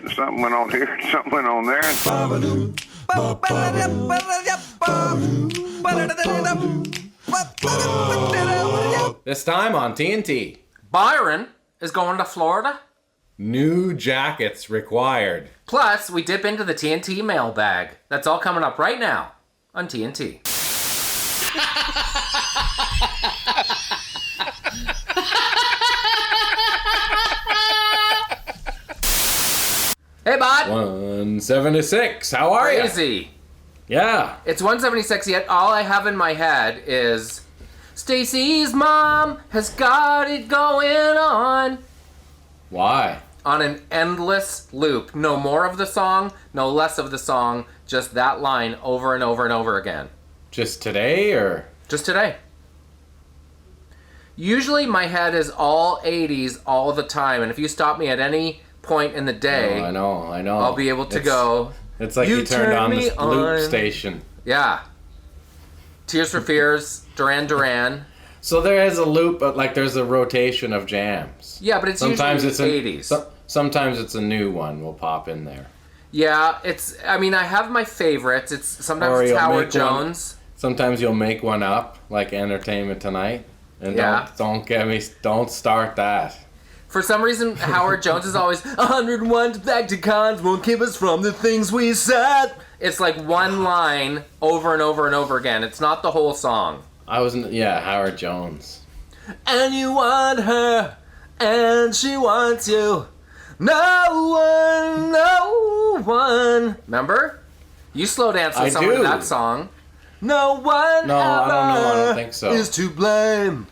Something went on here, something went on there. This time on TNT. Byron is going to Florida. New jackets required. Plus, we dip into the TNT mailbag. That's all coming up right now on TNT. Hey, bud. 176. How are you? Crazy. Yeah. It's 176, yet all I have in my head is Stacy's mom has got it going on. Why? On an endless loop. No more of the song, no less of the song, just that line over and over and over again. Just today or? Just today. Usually my head is all 80s all the time, and if you stop me at any point in the day, I know. I'll be able to go. It's like you turned on this loop station. Yeah. Tears for Fears, Duran Duran. So there is a loop, but like there's a rotation of jams. Yeah, but it's sometimes usually it's 80s. Sometimes it's a new one will pop in there. Yeah, I have my favorites. Sometimes it's Howard Jones. Sometimes you'll make one up, like Entertainment Tonight. And yeah. don't start that. For some reason, Howard Jones is always 101 Tacticons won't keep us from the things we said. It's like one line over and over and over again. It's not the whole song. Howard Jones. And you want her, and she wants you. No one. Remember? You slow dance with someone to that song. No one. No, I don't know. I don't think so. Is to blame.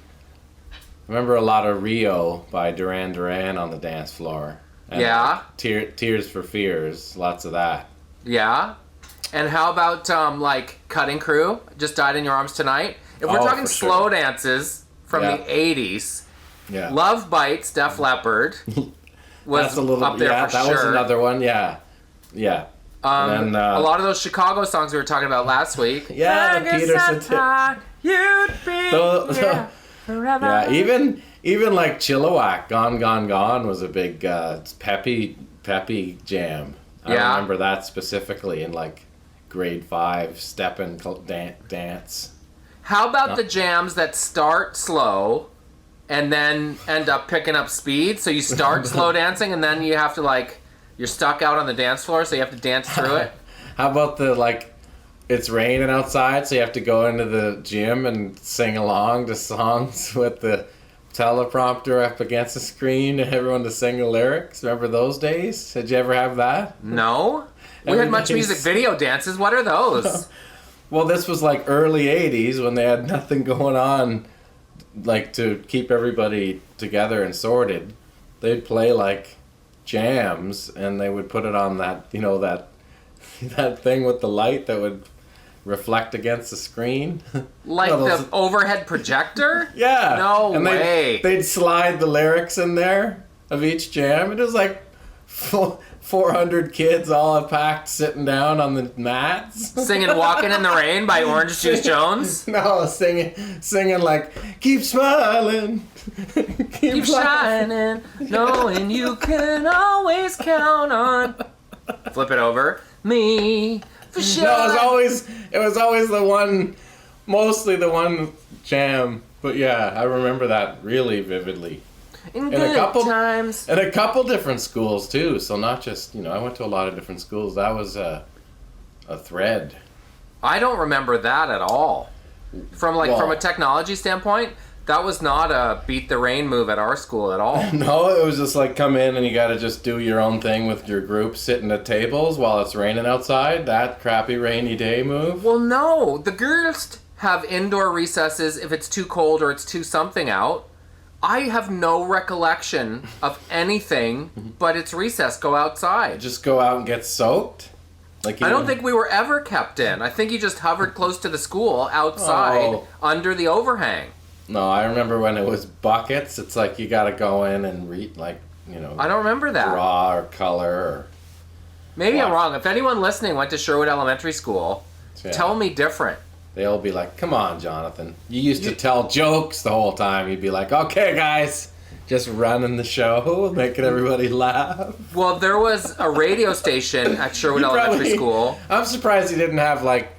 I remember a lot of Rio by Duran Duran on the dance floor. And yeah. Tears for Fears, lots of that. Yeah. And how about Cutting Crew, Just Died in Your Arms Tonight? If we're talking slow dances from the 80s, Love Bites, Def Leppard was up there for sure. That was another one, yeah. Yeah. And then, a lot of those Chicago songs we were talking about last week. Yeah, the Peterson. You'd be forever. Yeah, even like Chilliwack, Gone, Gone, Gone was a big peppy jam. I remember that specifically in like grade 5 stepping dance. How about the jams that start slow and then end up picking up speed? So you start slow dancing and then you have to you're stuck out on the dance floor, so you have to dance through it. How about it's raining outside, so you have to go into the gym and sing along to songs with the teleprompter up against the screen and everyone to sing the lyrics? Remember those days? Did you ever have that? No. We had Much Music video dances. What are those? Well, this was like early 80s when they had nothing going on to keep everybody together and sorted. They'd play jams and they would put it on that that thing with the light that would reflect against the screen. The overhead projector? Yeah. No way. They'd slide the lyrics in there of each jam. It was 400 kids all packed sitting down on the mats. Singing Walking in the Rain by Orange Juice Jones? No, singing keep smiling. keep shining, knowing you can always count on. Flip it over. Me. For sure. No, it was always mostly the one jam. But yeah, I remember that really vividly. In a couple different schools too. So not just, I went to a lot of different schools. That was a thread. I don't remember that at all. From a technology standpoint, that was not a beat the rain move at our school at all. No, it was just come in and you got to just do your own thing with your group sitting at tables while it's raining outside. That crappy rainy day move. Well, no. The girls have indoor recesses if it's too cold or it's too something out. I have no recollection of anything but it's recess. Go outside. Just go out and get soaked? I don't think we were ever kept in. I think you just hovered close to the school outside under the overhang. No, I remember when it was buckets. It's you got to go in and read, I don't remember that. Draw or color or... Maybe I'm wrong. If anyone listening went to Sherwood Elementary School, tell me different. They'll be like, come on, Jonathan. You used to tell jokes the whole time. You'd be like, okay, guys, Just running the show, making everybody laugh. Well, there was a radio station at Sherwood Elementary School. I'm surprised he didn't have like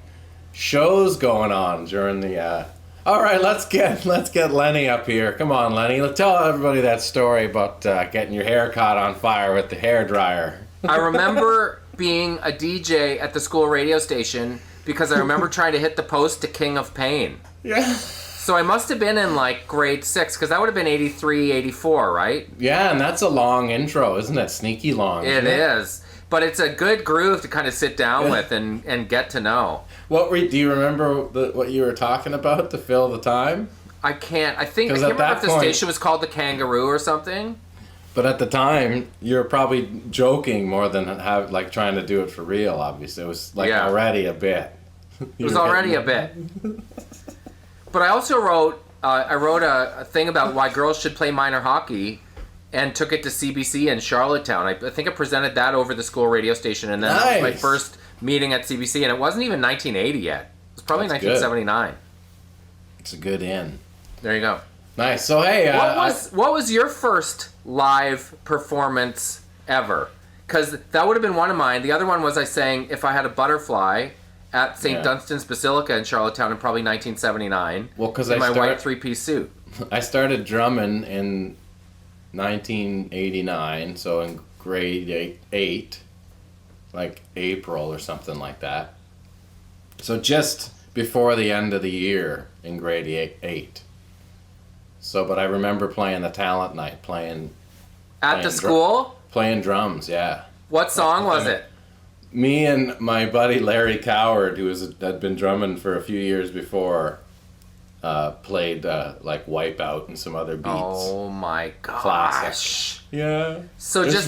shows going on during the. All right, let's get Lenny up here. Come on, Lenny. Let's tell everybody that story about getting your hair caught on fire with the hairdryer. I remember being a DJ at the school radio station because I remember trying to hit the post to King of Pain. Yeah. So I must have been in like grade 6 because that would have been 83, 84, right? Yeah, and that's a long intro, isn't it? Sneaky long. It is. But it's a good groove to kind of sit down with and get to know. Do you remember what you were talking about to fill the time? I can't remember if the station was called the Kangaroo or something. But at the time, you were probably joking more than trying to do it for real, obviously. It was already a bit. It was already a bit. But I also wrote a thing about why girls should play minor hockey and took it to CBC in Charlottetown. I think I presented that over the school radio station, and then that was my first meeting at CBC, and it wasn't even 1980 yet. It was probably 1979. It's a good in. There you go. Nice. So, hey... What was your first live performance ever? Because that would have been one of mine. The other one was I sang If I Had a Butterfly at St. Dunstan's Basilica in Charlottetown in probably 1979. Well, because in my white three-piece suit. I started drumming in 1989, so in grade 8, like April or something like that. So just before the end of the year in grade 8. So, but I remember playing the talent night, playing the school? Playing drums, yeah. What song was it? Me and my buddy Larry Coward, who had been drumming for a few years before, played like Wipeout and some other beats. Oh my gosh! Classic. Yeah. So there's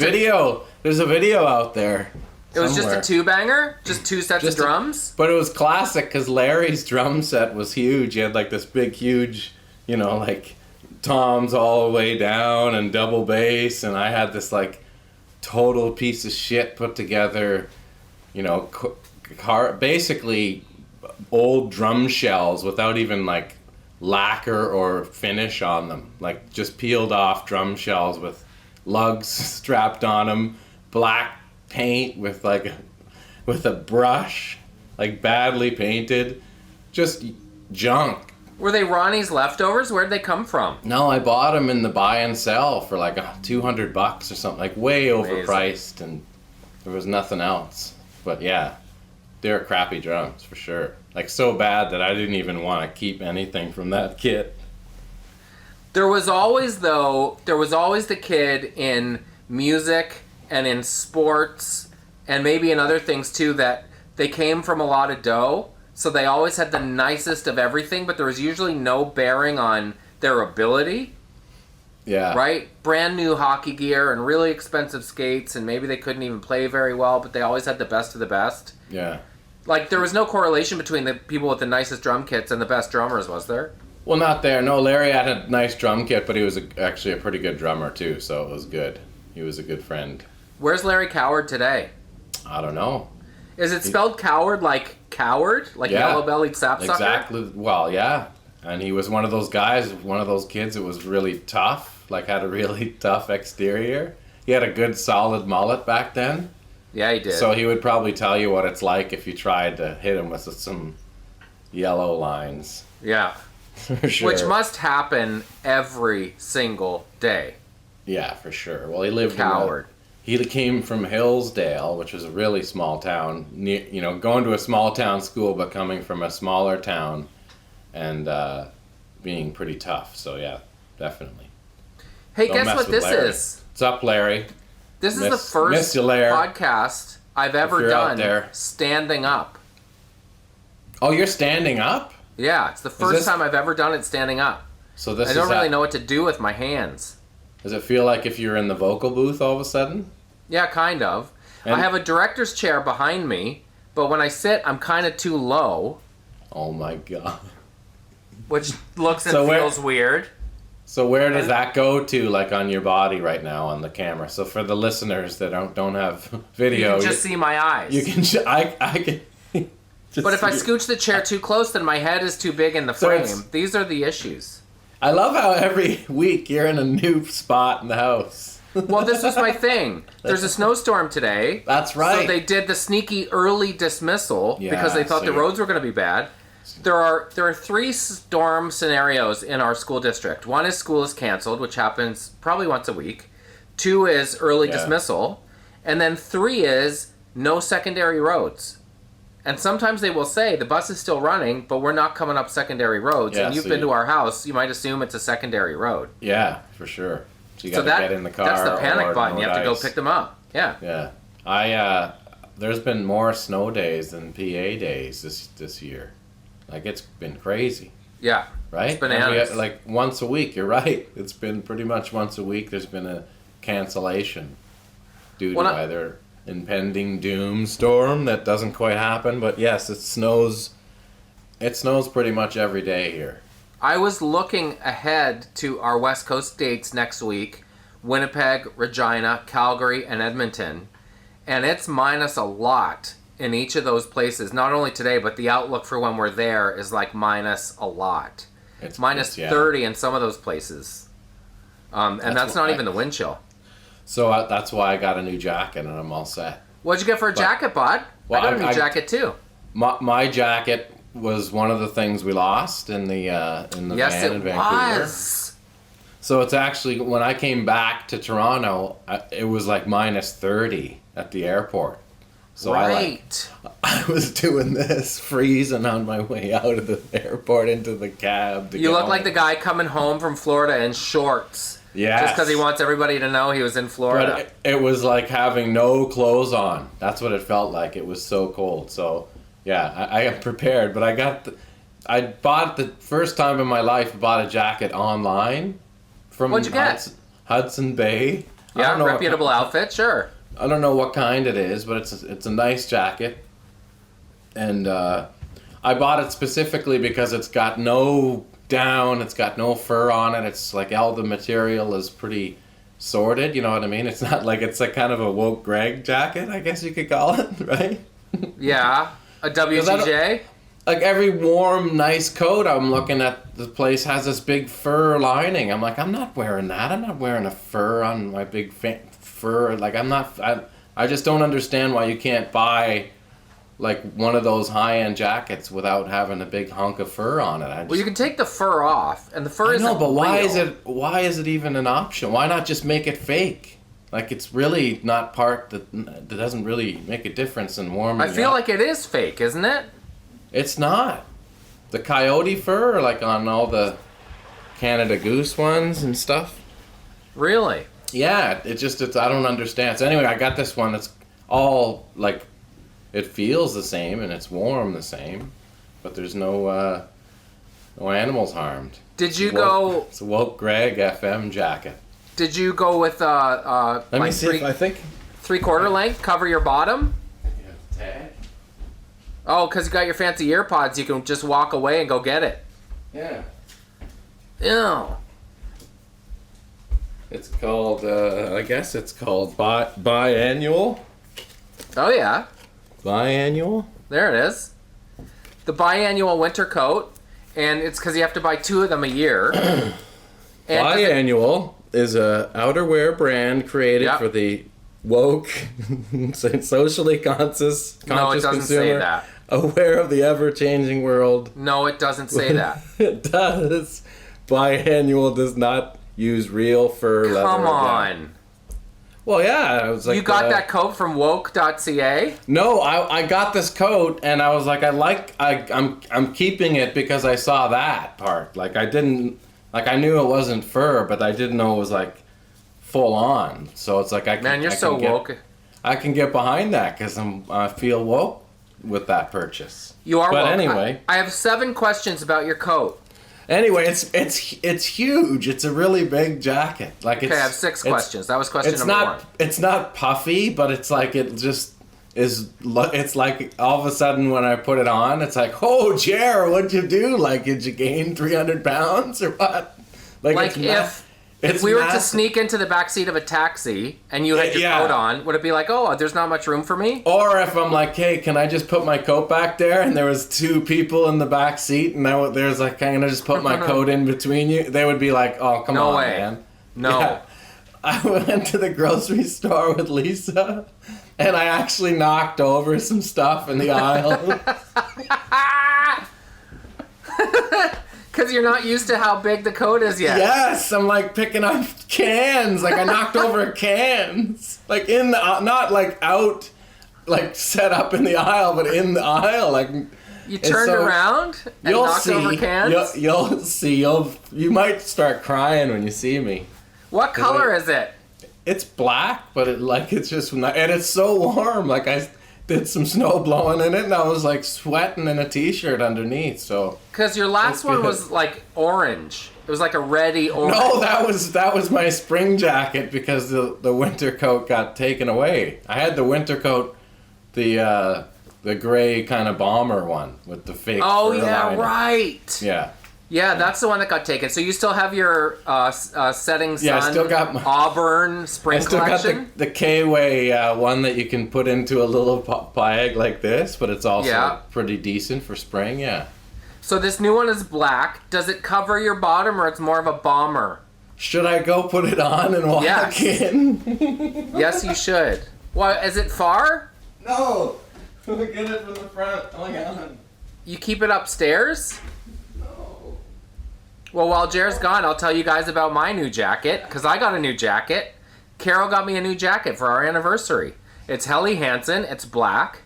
a video out there. It was just a two-banger, just two sets of drums. But it was classic because Larry's drum set was huge. He had like this big, huge, like toms all the way down and double bass, and I had this like total piece of shit put together. Basically old drum shells without even like lacquer or finish on them, like just peeled off drum shells with lugs strapped on them, black paint with a brush, like badly painted, just junk. Were they Ronnie's leftovers? Where'd they come from? No, I bought them in the buy and sell for like $200 or something, like way overpriced. Amazing. And there was nothing else. But yeah, they're crappy drums for sure. Like so bad that I didn't even want to keep anything from that kit. There was always the kid in music and in sports and maybe in other things too that they came from a lot of dough, so they always had the nicest of everything, but there was usually no bearing on their ability. Yeah. Right? Brand new hockey gear and really expensive skates, and maybe they couldn't even play very well, but they always had the best of the best. Yeah. Like, there was no correlation between the people with the nicest drum kits and the best drummers, was there? Well, not there. No, Larry had a nice drum kit, but he was actually a pretty good drummer, too, so it was good. He was a good friend. Where's Larry Coward today? I don't know. Is it spelled coward like coward? Like yellow-bellied sapsucker? Exactly. Well, yeah. And he was one of those guys, one of those kids that was really tough, like had a really tough exterior. He had a good solid mullet back then. Yeah, he did. So he would probably tell you what it's like if you tried to hit him with some yellow lines. Yeah. For sure. Which must happen every single day. Yeah, for sure. Well, he lived Coward. He came from Hillsdale, which was a really small town. Going to a small town school, but coming from a smaller town. And being pretty tough, so yeah, definitely. Hey, guess what this is? What's up, Larry? This is the first podcast I've ever done standing up. Oh, you're standing up? Yeah, it's the first time I've ever done it standing up. So this I don't really know what to do with my hands. Does it feel like if you're in the vocal booth all of a sudden? Yeah, kind of. I have a director's chair behind me, but when I sit, I'm kind of too low. Oh my god. Which looks and feels weird. So where does that go to, like on your body right now on the camera? So for the listeners that don't have video, you can just see my eyes. You can. I can. But if I scooch the chair too close, then my head is too big in the frame. These are the issues. I love how every week you're in a new spot in the house. Well, this was my thing. There's a snowstorm today. That's right. So they did the sneaky early dismissal because they thought the roads were going to be bad. There are 3 storm scenarios in our school district. 1 is school is canceled, which happens probably once a week. 2 is early dismissal. And then 3 is no secondary roads. And sometimes they will say, the bus is still running, but we're not coming up secondary roads. And you've been to our house, you might assume it's a secondary road. Yeah, for sure. So you got to get in the car. That's the panic button. You have to go pick them up. Yeah. Yeah. There's been more snow days than PA days this year. Like, it's been crazy. Yeah. Right? It's bananas. Like, once a week, you're right. It's been pretty much once a week there's been a cancellation due to either impending doom storm that doesn't quite happen. But yes, it snows pretty much every day here. I was looking ahead to our West Coast dates next week. Winnipeg, Regina, Calgary, and Edmonton. And it's minus a lot in each of those places. Not only today, but the outlook for when we're there is like minus a lot. It's minus 30 in some of those places. And that's not even the wind chill. So that's why I got a new jacket and I'm all set. What'd you get for a jacket, bud? Well, I got a new jacket too. My jacket was one of the things we lost in the van in Vancouver. Yes, So it's actually, when I came back to Toronto, it was like minus 30 at the airport. So I was doing this, freezing on my way out of the airport into the cab. You look like the guy coming home from Florida in shorts. Yeah. Just because he wants everybody to know he was in Florida. But it was like having no clothes on. That's what it felt like. It was so cold. So, yeah, I am prepared. But I bought the first time in my life, I bought a jacket online from What'd you get? Hudson Bay. Yeah, reputable outfit, sure. I don't know what kind it is, but it's a nice jacket. And I bought it specifically because it's got no down, it's got no fur on it. It's like all the material is pretty sorted, you know what I mean? It's not like, it's like kind of a woke Greg jacket, I guess you could call it, right? Yeah, a WTJ. Like every warm, nice coat I'm looking at, the place has this big fur lining. I'm like, I'm not wearing that. I'm not wearing a fur on my big fur. Like I just don't understand why you can't buy like one of those high-end jackets without having a big hunk of fur on it. Well, you can take the fur off, and the fur isn't real. But why is it even an option? Why not just make it fake? Like, it's really not part that doesn't really make a difference in warming. I feel like it is fake, isn't it? It's not. The coyote fur, like on all the Canada Goose ones and stuff. Really? Yeah, it's I don't understand. So anyway, I got this one that's all like, it feels the same and it's warm the same, but there's no animals harmed. Did you go? It's a woke Greg FM jacket. Did you go with Let me see if I think 3/4 length, cover your bottom? Yeah, tag. Oh, because you got your fancy earpods, you can just walk away and go get it. Yeah. Ew. It's called, I guess it's called biannual. Oh, yeah. Biannual? There it is. The biannual winter coat, and it's because you have to buy 2 of them a year. Biannual is a outerwear brand created for the woke, socially conscious no, it doesn't consumer, say that. Aware of the ever-changing world. No, it doesn't say that. It does. Biannual does not use real fur leather. Come on. Well, yeah. I was like, you got that coat from woke.ca? No, I got this coat and I was like, I'm keeping it because I saw that part. Like I knew it wasn't fur, but I didn't know it was like full on. So it's like you're so woke. I can get behind that because I feel woke with that purchase. You are woke. But anyway, I have 7 questions about your coat. Anyway, it's huge. It's a really big jacket. Like I have 6 questions. That was question number 1. It's not puffy, but it's like it just is. It's like all of a sudden when I put it on, it's like, oh, Jer, what'd you do? Like, did you gain 300 pounds or what? Like If we were to sneak into the backseat of a taxi and you had your coat on, would it be like, oh, there's not much room for me? Or if I'm like, hey, can I just put my coat back there? And there was 2 people in the back seat, and there's like, I'm gonna just put my coat in between you. They would be like, oh, come on, man. No. Yeah. I went to the grocery store with Lisa, and I actually knocked over some stuff in the aisle. Because you're not used to how big the coat is yet. Yes, I'm like picking up cans. Like I knocked over cans. Like in the, not like out, like set up in the aisle, but in the aisle. Like you turned around and knocked over cans? You'll see. You might start crying when you see me. What color is it? It's black, but it's just, and it's so warm. Like I did some snow blowing in it, and I was like sweating in a t-shirt underneath. So because your last one was like orange, it was like a reddy orange. No, that was my spring jacket because the winter coat got taken away. I had the winter coat, the gray kind of bomber one with the fake. Oh yeah, liner. Right. Yeah. Yeah, that's the one that got taken. So you still have your setting sun, I still got my Auburn spring collection? I still got the K-Way one that you can put into a little bag like this, but it's also pretty decent for spring, yeah. So this new one is black. Does it cover your bottom or it's more of a bomber? Should I go put it on and walk in? Yes, you should. What, is it far? No. Look at it from the front. Oh my God. You keep it upstairs? Well, while Jared's gone, I'll tell you guys about my new jacket, because I got a new jacket. Carol got me a new jacket for our anniversary. It's Helly Hansen, it's black,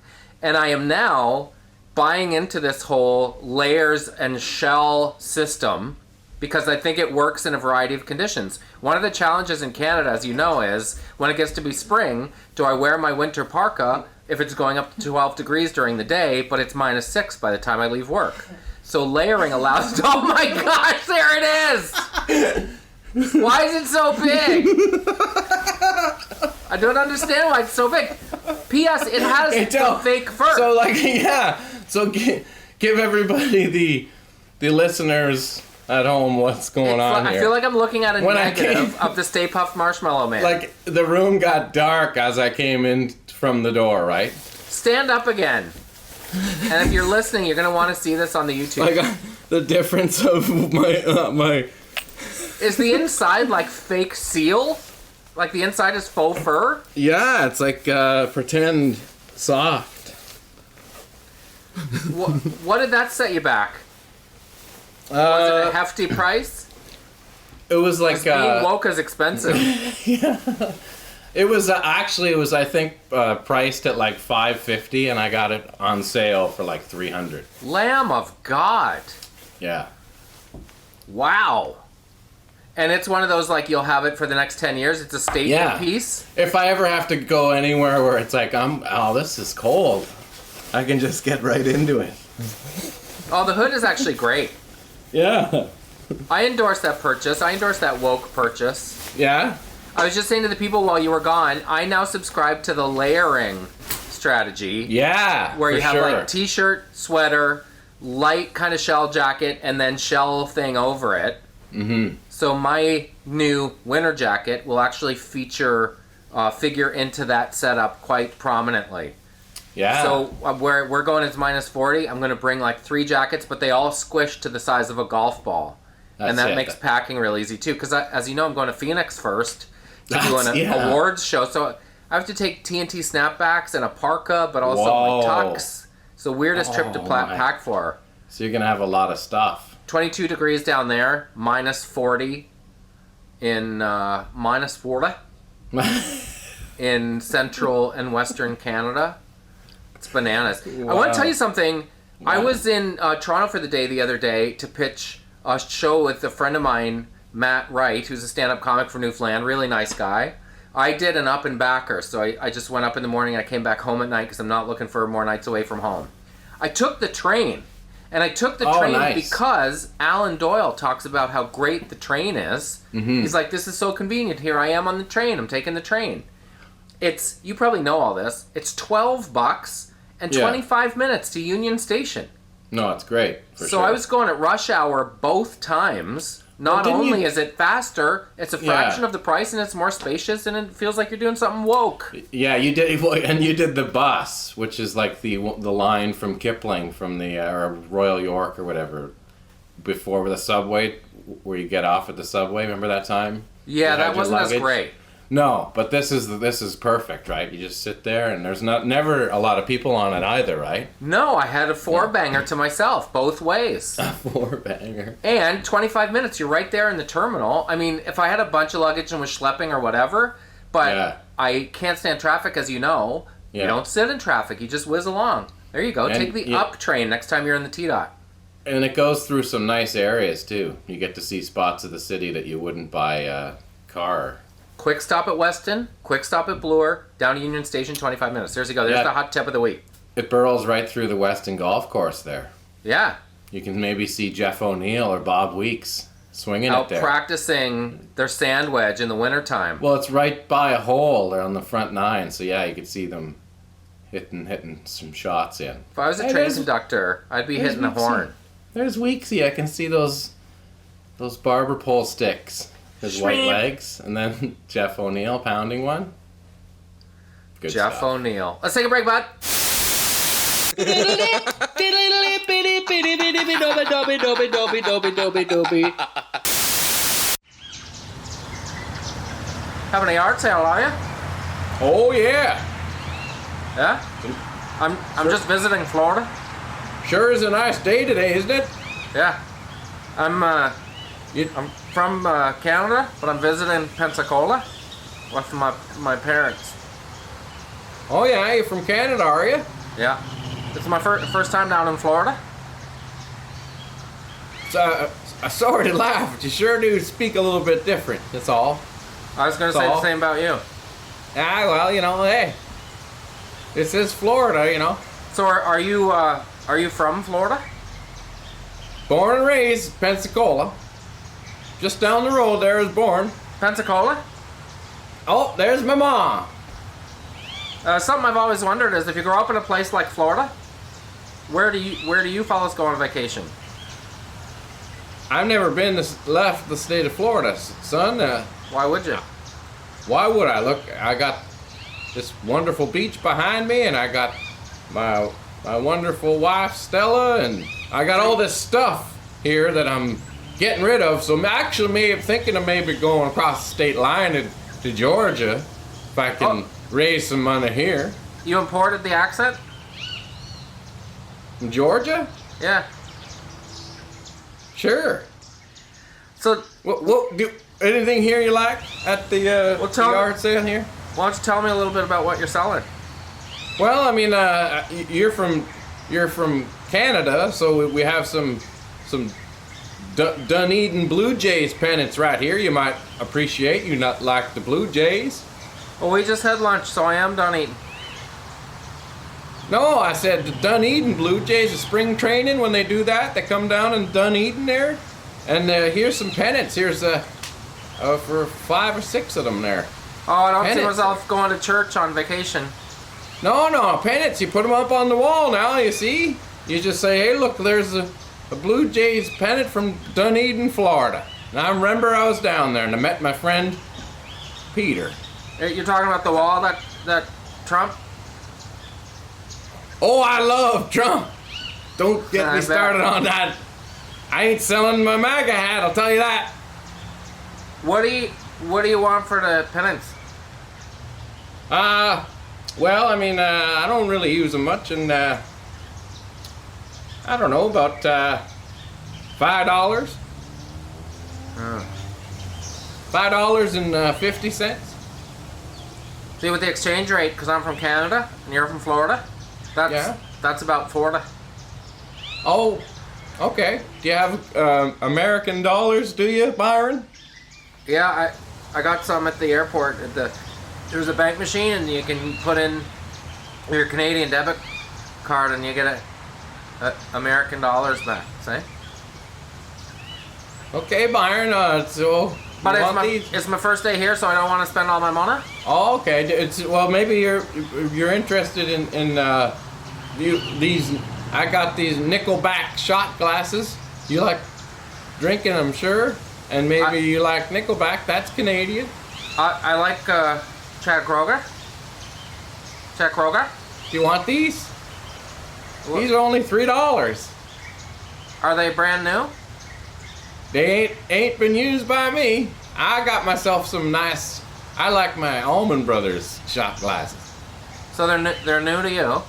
and I am now buying into this whole layers and shell system because I think it works in a variety of conditions. One of the challenges in Canada, as you know, is when it gets to be spring, do I wear my winter parka if it's going up to 12 degrees during the day, but it's -6 by the time I leave work? So layering allows... Oh my gosh, there it is! Why is it so big? I don't understand why it's so big. P.S. It has the fake fur. So, like, yeah. So give everybody, the listeners at home what's going on here. I feel like I'm looking at a negative of the Stay Puft Marshmallow Man. Like, the room got dark as I came in from the door, right? Stand up again. And if you're listening, you're going to want to see this on the YouTube. Like, the difference of my... Is the inside like fake seal? Like the inside is faux fur? Yeah, it's like pretend soft. What did that set you back? Was it a hefty price? It was like... being woke is expensive. Yeah. It was I think priced at like $550, and I got it on sale for like $300. Lamb of God. Yeah. Wow. And it's one of those like you'll have it for the next 10 years. It's a statement piece. If I ever have to go anywhere where it's like this is cold, I can just get right into it. Oh, the hood is actually great. Yeah. I endorse that purchase. I endorse that woke purchase. Yeah. I was just saying to the people while you were gone, I now subscribe to the layering strategy. Yeah, where you have like t-shirt, sweater, light kind of shell jacket, and then shell thing over it. Mm-hmm. So my new winter jacket will actually figure into that setup quite prominently. Yeah. So we're going as -40. I'm going to bring like 3 jackets, but they all squish to the size of a golf ball. And that makes packing real easy too. Because as you know, I'm going to Phoenix first to do an awards show. So I have to take TNT snapbacks and a parka, but also my tux. So weirdest trip to pack for. So you're going to have a lot of stuff. 22 degrees down there, -40 in -40 in central and western Canada. It's bananas. Wow. I want to tell you something. Wow. I was in Toronto for the day the other day to pitch a show with a friend of mine, Matt Wright, who's a stand-up comic for Newfoundland, really nice guy. I did an up and backer, so I just went up in the morning and I came back home at night because I'm not looking for more nights away from home. I took the train, and I took the train because Alan Doyle talks about how great the train is. Mm-hmm. He's like, this is so convenient. Here I am on the train. I'm taking the train. It's, you probably know all this, it's $12 and 25 minutes to Union Station. No, it's great. So I was going at rush hour both times. Not only is it faster, it's a fraction of the price, and it's more spacious, and it feels like you're doing something woke. Yeah, you did, and you did the bus, which is like the line from Kipling from the Royal York or whatever, before the subway, where you get off at the subway. Remember that time? Yeah, that wasn't as great. No, but this is perfect, right? You just sit there, and there's never a lot of people on it either, right? No, I had a 4-banger to myself, both ways. A 4-banger. And 25 minutes, you're right there in the terminal. I mean, if I had a bunch of luggage and was schlepping or whatever, but I can't stand traffic, as you know. Yeah. You don't sit in traffic, you just whiz along. There you go. Take the up train next time you're in the T-Dot. And it goes through some nice areas, too. You get to see spots of the city that you wouldn't by a car. Quick stop at Weston, quick stop at Bloor, down to Union Station, 25 minutes. There's you go. There's the hot tip of the week. It burrows right through the Weston golf course there. Yeah. You can maybe see Jeff O'Neill or Bob Weeks swinging it there. Practicing their sand wedge in the wintertime. Well, it's right by a hole there on the front 9, so yeah, you could see them hitting some shots in. If I was a train conductor, I'd be hitting the horn. There's Weeksy. I can see those barber pole sticks. His white legs, and then Jeff O'Neill pounding one. Good Jeff stuff. O'Neill. Let's take a break, bud. Having a yard sale, are you? Oh yeah. Yeah. I'm just visiting Florida. Sure is a nice day today, isn't it? Yeah. I'm from Canada, but I'm visiting Pensacola with my parents. Oh yeah, you're from Canada, are you? Yeah. It's my first time down in Florida. I sorry to laugh, but you sure do speak a little bit different, that's all. I was going to say the same about you. Ah, well, hey. This is Florida, So are you from Florida? Born and raised Pensacola. Just down the road there is born. Pensacola? Oh, there's my mom. Something I've always wondered is if you grow up in a place like Florida, where do you fellas go on vacation? I've never left the state of Florida, son. Why would you? Why would I? Look, I got this wonderful beach behind me, and I got my wonderful wife Stella, and I got all this stuff here that I'm getting rid of. So I'm actually thinking of maybe going across the state line to Georgia if I can raise some money here. You imported the accent? From Georgia? Yeah. Sure. So what do anything here you like at the yard sale here? Why don't you tell me a little bit about what you're selling? Well, I mean, you're from Canada, so we have some Dunedin Blue Jays pennants right here. You might appreciate. You not like the Blue Jays? Well, we just had lunch, so I am Dunedin. No, I said the Dunedin Blue Jays is spring training when they do that. They come down in Dunedin there, and here's some pennants. Here's for 5 or 6 of them there. Oh, I don't pennants. see myself going to church on vacation. No, pennants. You put them up on the wall now, you see? You just say, hey, look, there's a Blue Jays pennant from Dunedin, Florida. And I remember I was down there and I met my friend Peter. You're talking about the wall that Trump? Oh, I love Trump. Don't get me started on that. I ain't selling my MAGA hat, I'll tell you that. What do you want for the pennants? Well, I mean, I don't really use them much, and I don't know, about $5. $5.50. See, with the exchange rate, because I'm from Canada and you're from Florida, that's about Florida. Oh, okay. Do you have American dollars, do you, Byron? Yeah, I got some at the airport. There's a bank machine, and you can put in your Canadian debit card, and you get American dollars back. See? Okay, Byron. But it's my first day here, so I don't want to spend all my money. Oh, okay. Well, maybe you're interested in these. I got these Nickelback shot glasses. You like drinking, I'm sure. And maybe you like Nickelback. That's Canadian. I like Chad Kroger. Chad Kroger. Do you want these? These are only $3. Are they brand new? They ain't been used by me. I got myself some nice. I like my Allman Brothers shot glasses. So they're new to you.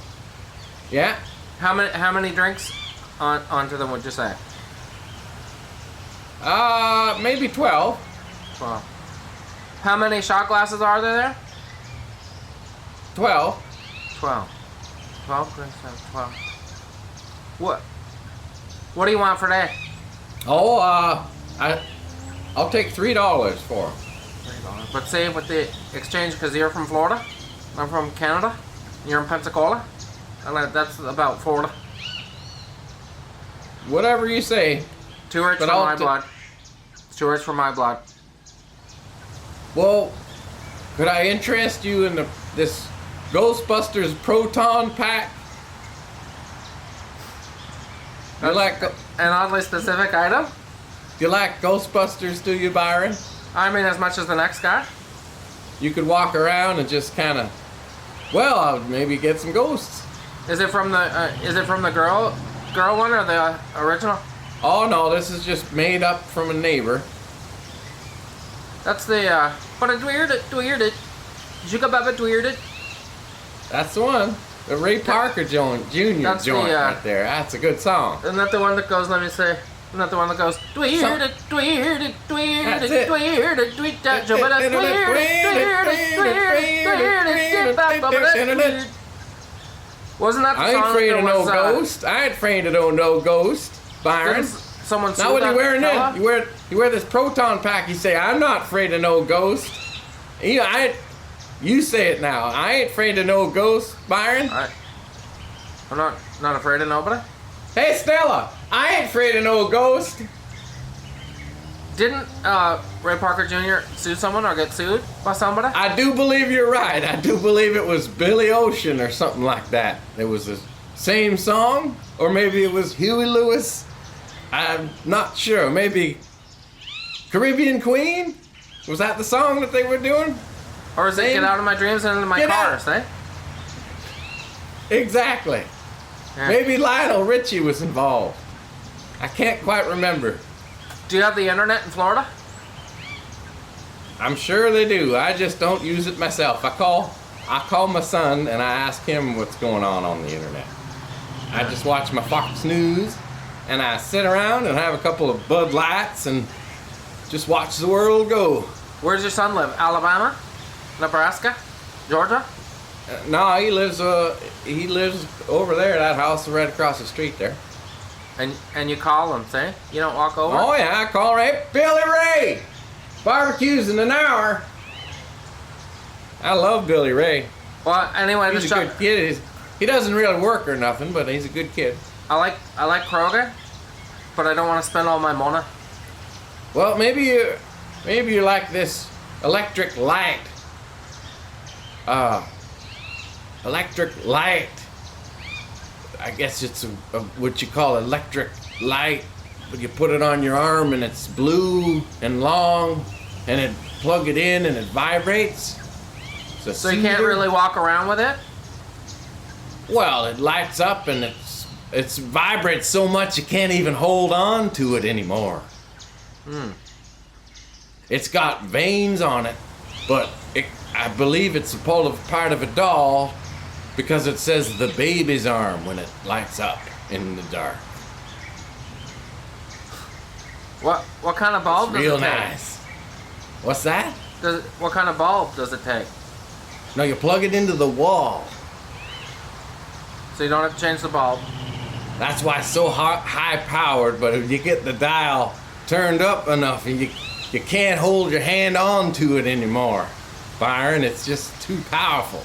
Yeah. How many drinks onto them would you say? Maybe 12. 12. How many shot glasses are there? 12. 12. 12 drinks, 12. What do you want for that? Oh, I'll take $3 for them. $3. But say with the exchange, because you're from Florida, I'm from Canada, you're in Pensacola, and that's about $40. Whatever you say. 2 words for my blood. 2 words for my blood. Well, could I interest you in this Ghostbusters proton pack? You like an oddly specific item? You like Ghostbusters, do you, Byron? I mean, as much as the next guy. You could walk around and just kind of, well, I'll maybe get some ghosts. Is it from the girl one or the original? Oh no, this is just made up from a neighbor. That's the but it weird it. Jugababa weird. That's the one. The Ray Parker Jr. joint right there. That's a good song. Isn't that the one that goes? Let me say. Isn't that the one that goes? Wasn't that the I ain't song afraid of no was, ghost. I ain't afraid of no ghost, Byron. Someone now what are you wearing this? You wear this proton pack. You say I'm not afraid of no ghost. You say it now. I ain't afraid of no ghost, Byron. I'm not afraid of nobody. Hey Stella, I ain't afraid of no ghost. Didn't Ray Parker Jr. sue someone or get sued by somebody? I do believe you're right. I do believe it was Billy Ocean or something like that. It was the same song, or maybe it was Huey Lewis. I'm not sure. Maybe Caribbean Queen? Was that the song that they were doing? Or is it Get Out of My Dreams and Into My Cars, eh? Exactly. Yeah. Maybe Lionel Richie was involved. I can't quite remember. Do you have the internet in Florida? I'm sure they do. I just don't use it myself. I call my son and I ask him what's going on the internet. I just watch my Fox News and I sit around and have a couple of Bud Lights and just watch the world go. Where's your son live? Alabama? Nebraska? Georgia? No, he lives over there, that house right across the street there. And you call him, say? You don't walk over? Oh yeah, I call Ray. Billy Ray! Barbecue's in an hour. I love Billy Ray. Well, anyway, he's a good kid. He doesn't really work or nothing, but he's a good kid. I like Kroger, but I don't want to spend all my money. Well, maybe you like this electric light. Electric light. I guess it's what you call electric light, but you put it on your arm and it's blue and long, and it plug it in and it vibrates. So you can't really walk around with it? Well, it lights up and it vibrates so much you can't even hold on to it anymore. It's got veins on it, but I believe it's a part of a doll because it says the baby's arm when it lights up in the dark. What kind of bulb does it take? Real nice. What's that? What kind of bulb does it take? No, you plug it into the wall. So you don't have to change the bulb. That's why it's so high powered, but if you get the dial turned up enough and you can't hold your hand on to it anymore, Byron, it's just too powerful.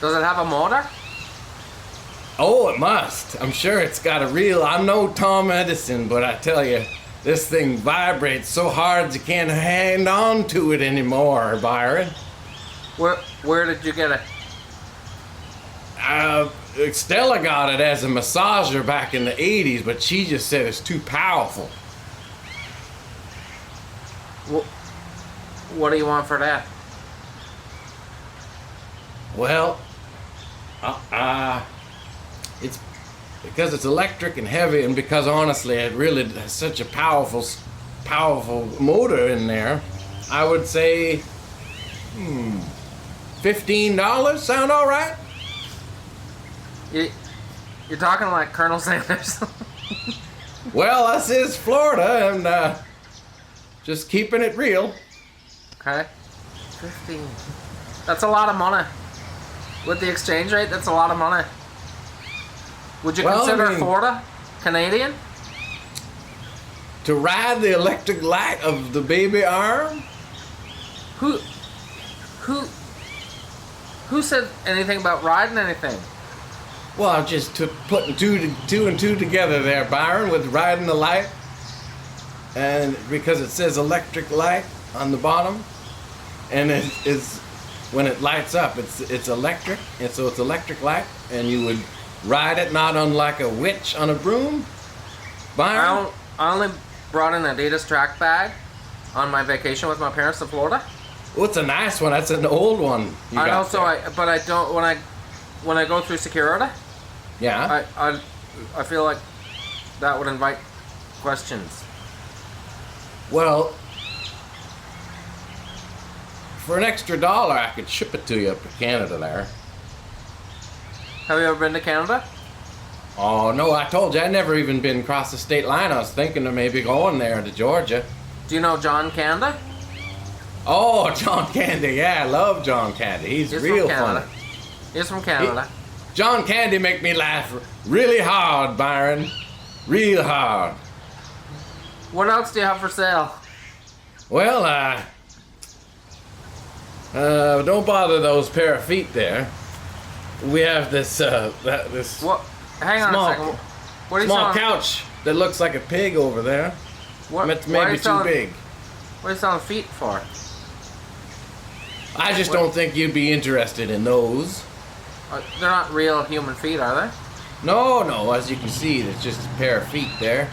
Does it have a motor? Oh, it must. I'm sure it's got I'm no Tom Edison, but I tell you, this thing vibrates so hard you can't hang on to it anymore, Byron. Where did you get it? Stella got it as a massager back in the 80s, but she just said it's too powerful. What do you want for that? Well, it's because it's electric and heavy, and because honestly, it really has such a powerful motor in there. I would say, $15 sound all right? You're talking like Colonel Sanders. Well, this is Florida, and just keeping it real. Okay. 15. That's a lot of money. With the exchange rate, that's a lot of money. Would you consider Florida Canadian? To ride the electric light of the baby arm? Who said anything about riding anything? Well, I'm just putting two and two together there, Byron, with riding the light. And because it says electric light on the bottom, and it is when it lights up, it's electric, and so it's electric light, and you would ride it not unlike a witch on a broom. Byron? I only brought an Adidas track bag on my vacation with my parents to Florida. Well, it's a nice one. That's an old one. I know, but I don't when I go through security. Yeah. I feel like that would invite questions. Well, for an extra $1, I could ship it to you up to Canada there. Have you ever been to Canada? Oh, no, I told you, I'd never even been across the state line. I was thinking of maybe going there to Georgia. Do you know John Canada? Oh, John Candy, yeah, I love John Candy. He's real funny. He's from Canada. John Candy make me laugh really hard, Byron. Real hard. What else do you have for sale? Well, don't bother those pair of feet there. We have this, What? Hang on a second. What are you small selling? couch that looks like a pig over there. What? It's maybe too big. What are you selling feet for? I just don't think you'd be interested in those. They're not real human feet, are they? No. As you can see, it's just a pair of feet there.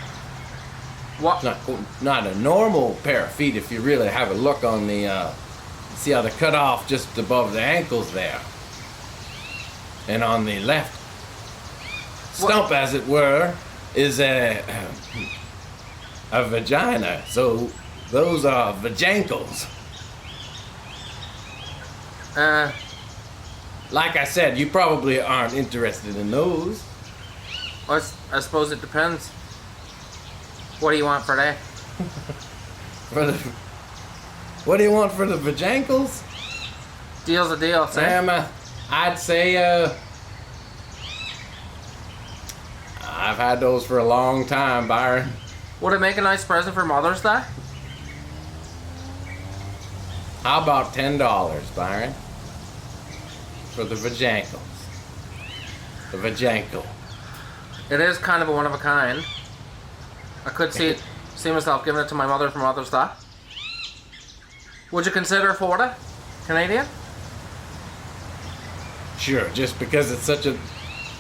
What? It's not a normal pair of feet if you really have a look on the. See how they're cut off just above the ankles there. And on the left stump, as it were, is a vagina. So those are vajankles. Like I said, you probably aren't interested in those. Well, I suppose it depends. What do you want for that? What do you want for the vajankles? Deal's a deal, Sam. I'd say I've had those for a long time, Byron. Would it make a nice present for Mother's Day? How about $10, Byron? For the vajankles. The vajankle. It is kind of a one of a kind. I could see myself giving it to my mother for Mother's Day. Would you consider Florida Canadian? Sure, just because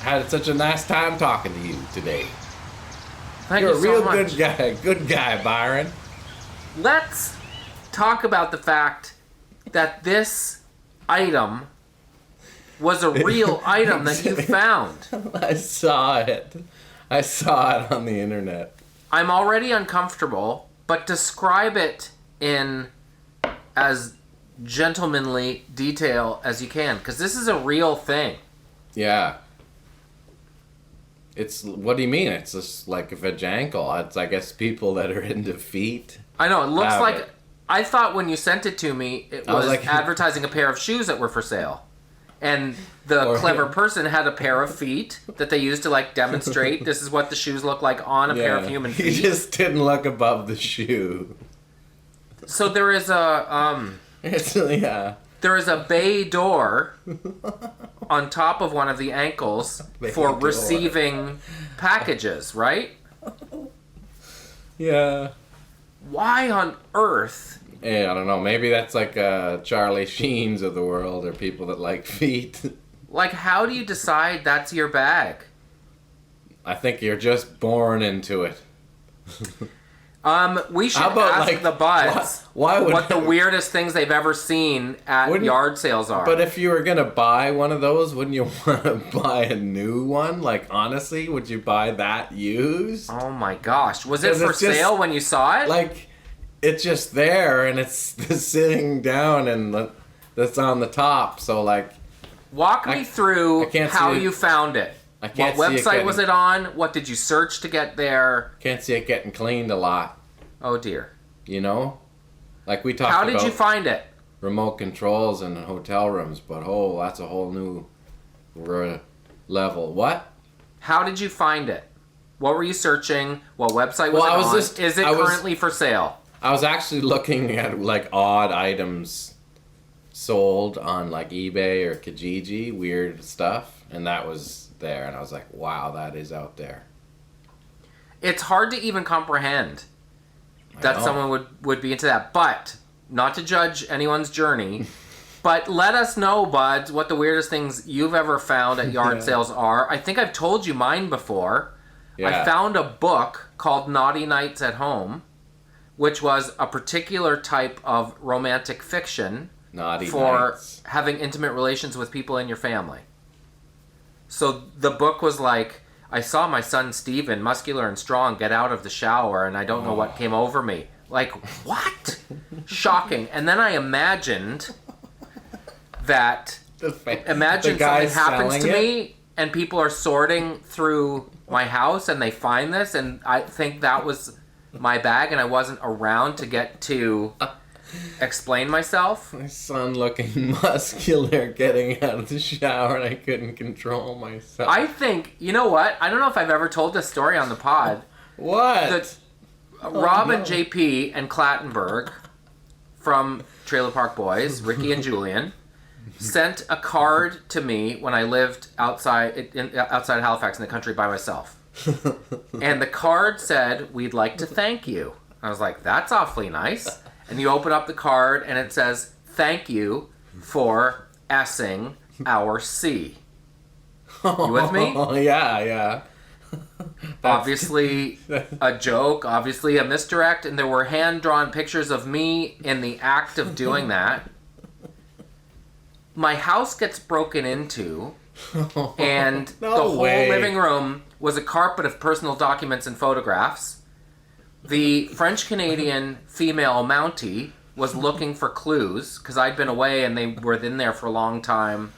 had such a nice time talking to you today. You're a real good guy, Byron. Let's talk about the fact that this item was a real item that you found. I saw it on the internet. I'm already uncomfortable, but describe it in as gentlemanly detail as you can, because this is a real thing. Yeah. What do you mean? It's just like a vajankle. It's, I guess, people that are into feet. I know, it looks like... I thought when you sent it to me, it was like, advertising a pair of shoes that were for sale. And the clever person had a pair of feet that they used to, like, demonstrate this is what the shoes look like on a pair of human feet. He just didn't look above the shoe. So there is a... There is a bay door on top of one of the ankles for receiving packages, right? Yeah. Why on earth? Yeah, I don't know. Maybe that's like Charlie Sheens of the world, or people that like feet. Like, how do you decide that's your bag? I think you're just born into it. We should ask the buds what the weirdest things they've ever seen at yard sales are. But if you were going to buy one of those, wouldn't you want to buy a new one? Like, honestly, would you buy that used? Oh my gosh. Was it for sale when you saw it? Like, it's just there and it's sitting down and that's on the top. So, like... Walk me through how you found it. What website was it on? What did you search to get there? Can't see it getting cleaned a lot. Oh dear. You know? Like we talked about... How did you find it? Remote controls in hotel rooms, but that's a whole new level. What? How did you find it? What were you searching? What website was it on? Is it currently for sale? I was actually looking at like odd items sold on like eBay or Kijiji, weird stuff, and that was there, and I was like, wow, that is out there. It's hard to even comprehend that someone would be into that, but not to judge anyone's journey, but let us know, buds, what the weirdest things you've ever found at yard sales are. I think I've told you mine before. I found a book called Naughty Nights at Home, which was a particular type of romantic fiction for having intimate relations with people in your family. So the book was like, I saw my son Steven, muscular and strong, get out of the shower, and I don't know what came over me. Like, what? Shocking. And then I imagined that, something happens to me, and people are sorting through my house, and they find this, and I think that was my bag, and I wasn't around to get to... explain myself. My son looking muscular, getting out of the shower, and I couldn't control myself. I think, you know what? I don't know if I've ever told this story on the pod. What? Rob and JP and Clattenburg from Trailer Park Boys, Ricky and Julian, sent a card to me when I lived outside Halifax in the country by myself. And the card said, "We'd like to thank you." I was like, that's awfully nice. And you open up the card, and it says, "Thank you for S-ing our C." You with me? Yeah. Obviously a joke, obviously a misdirect, and there were hand-drawn pictures of me in the act of doing that. My house gets broken into, and the whole living room was a carpet of personal documents and photographs. The French-Canadian female Mountie was looking for clues, because I'd been away and they were in there for a long time.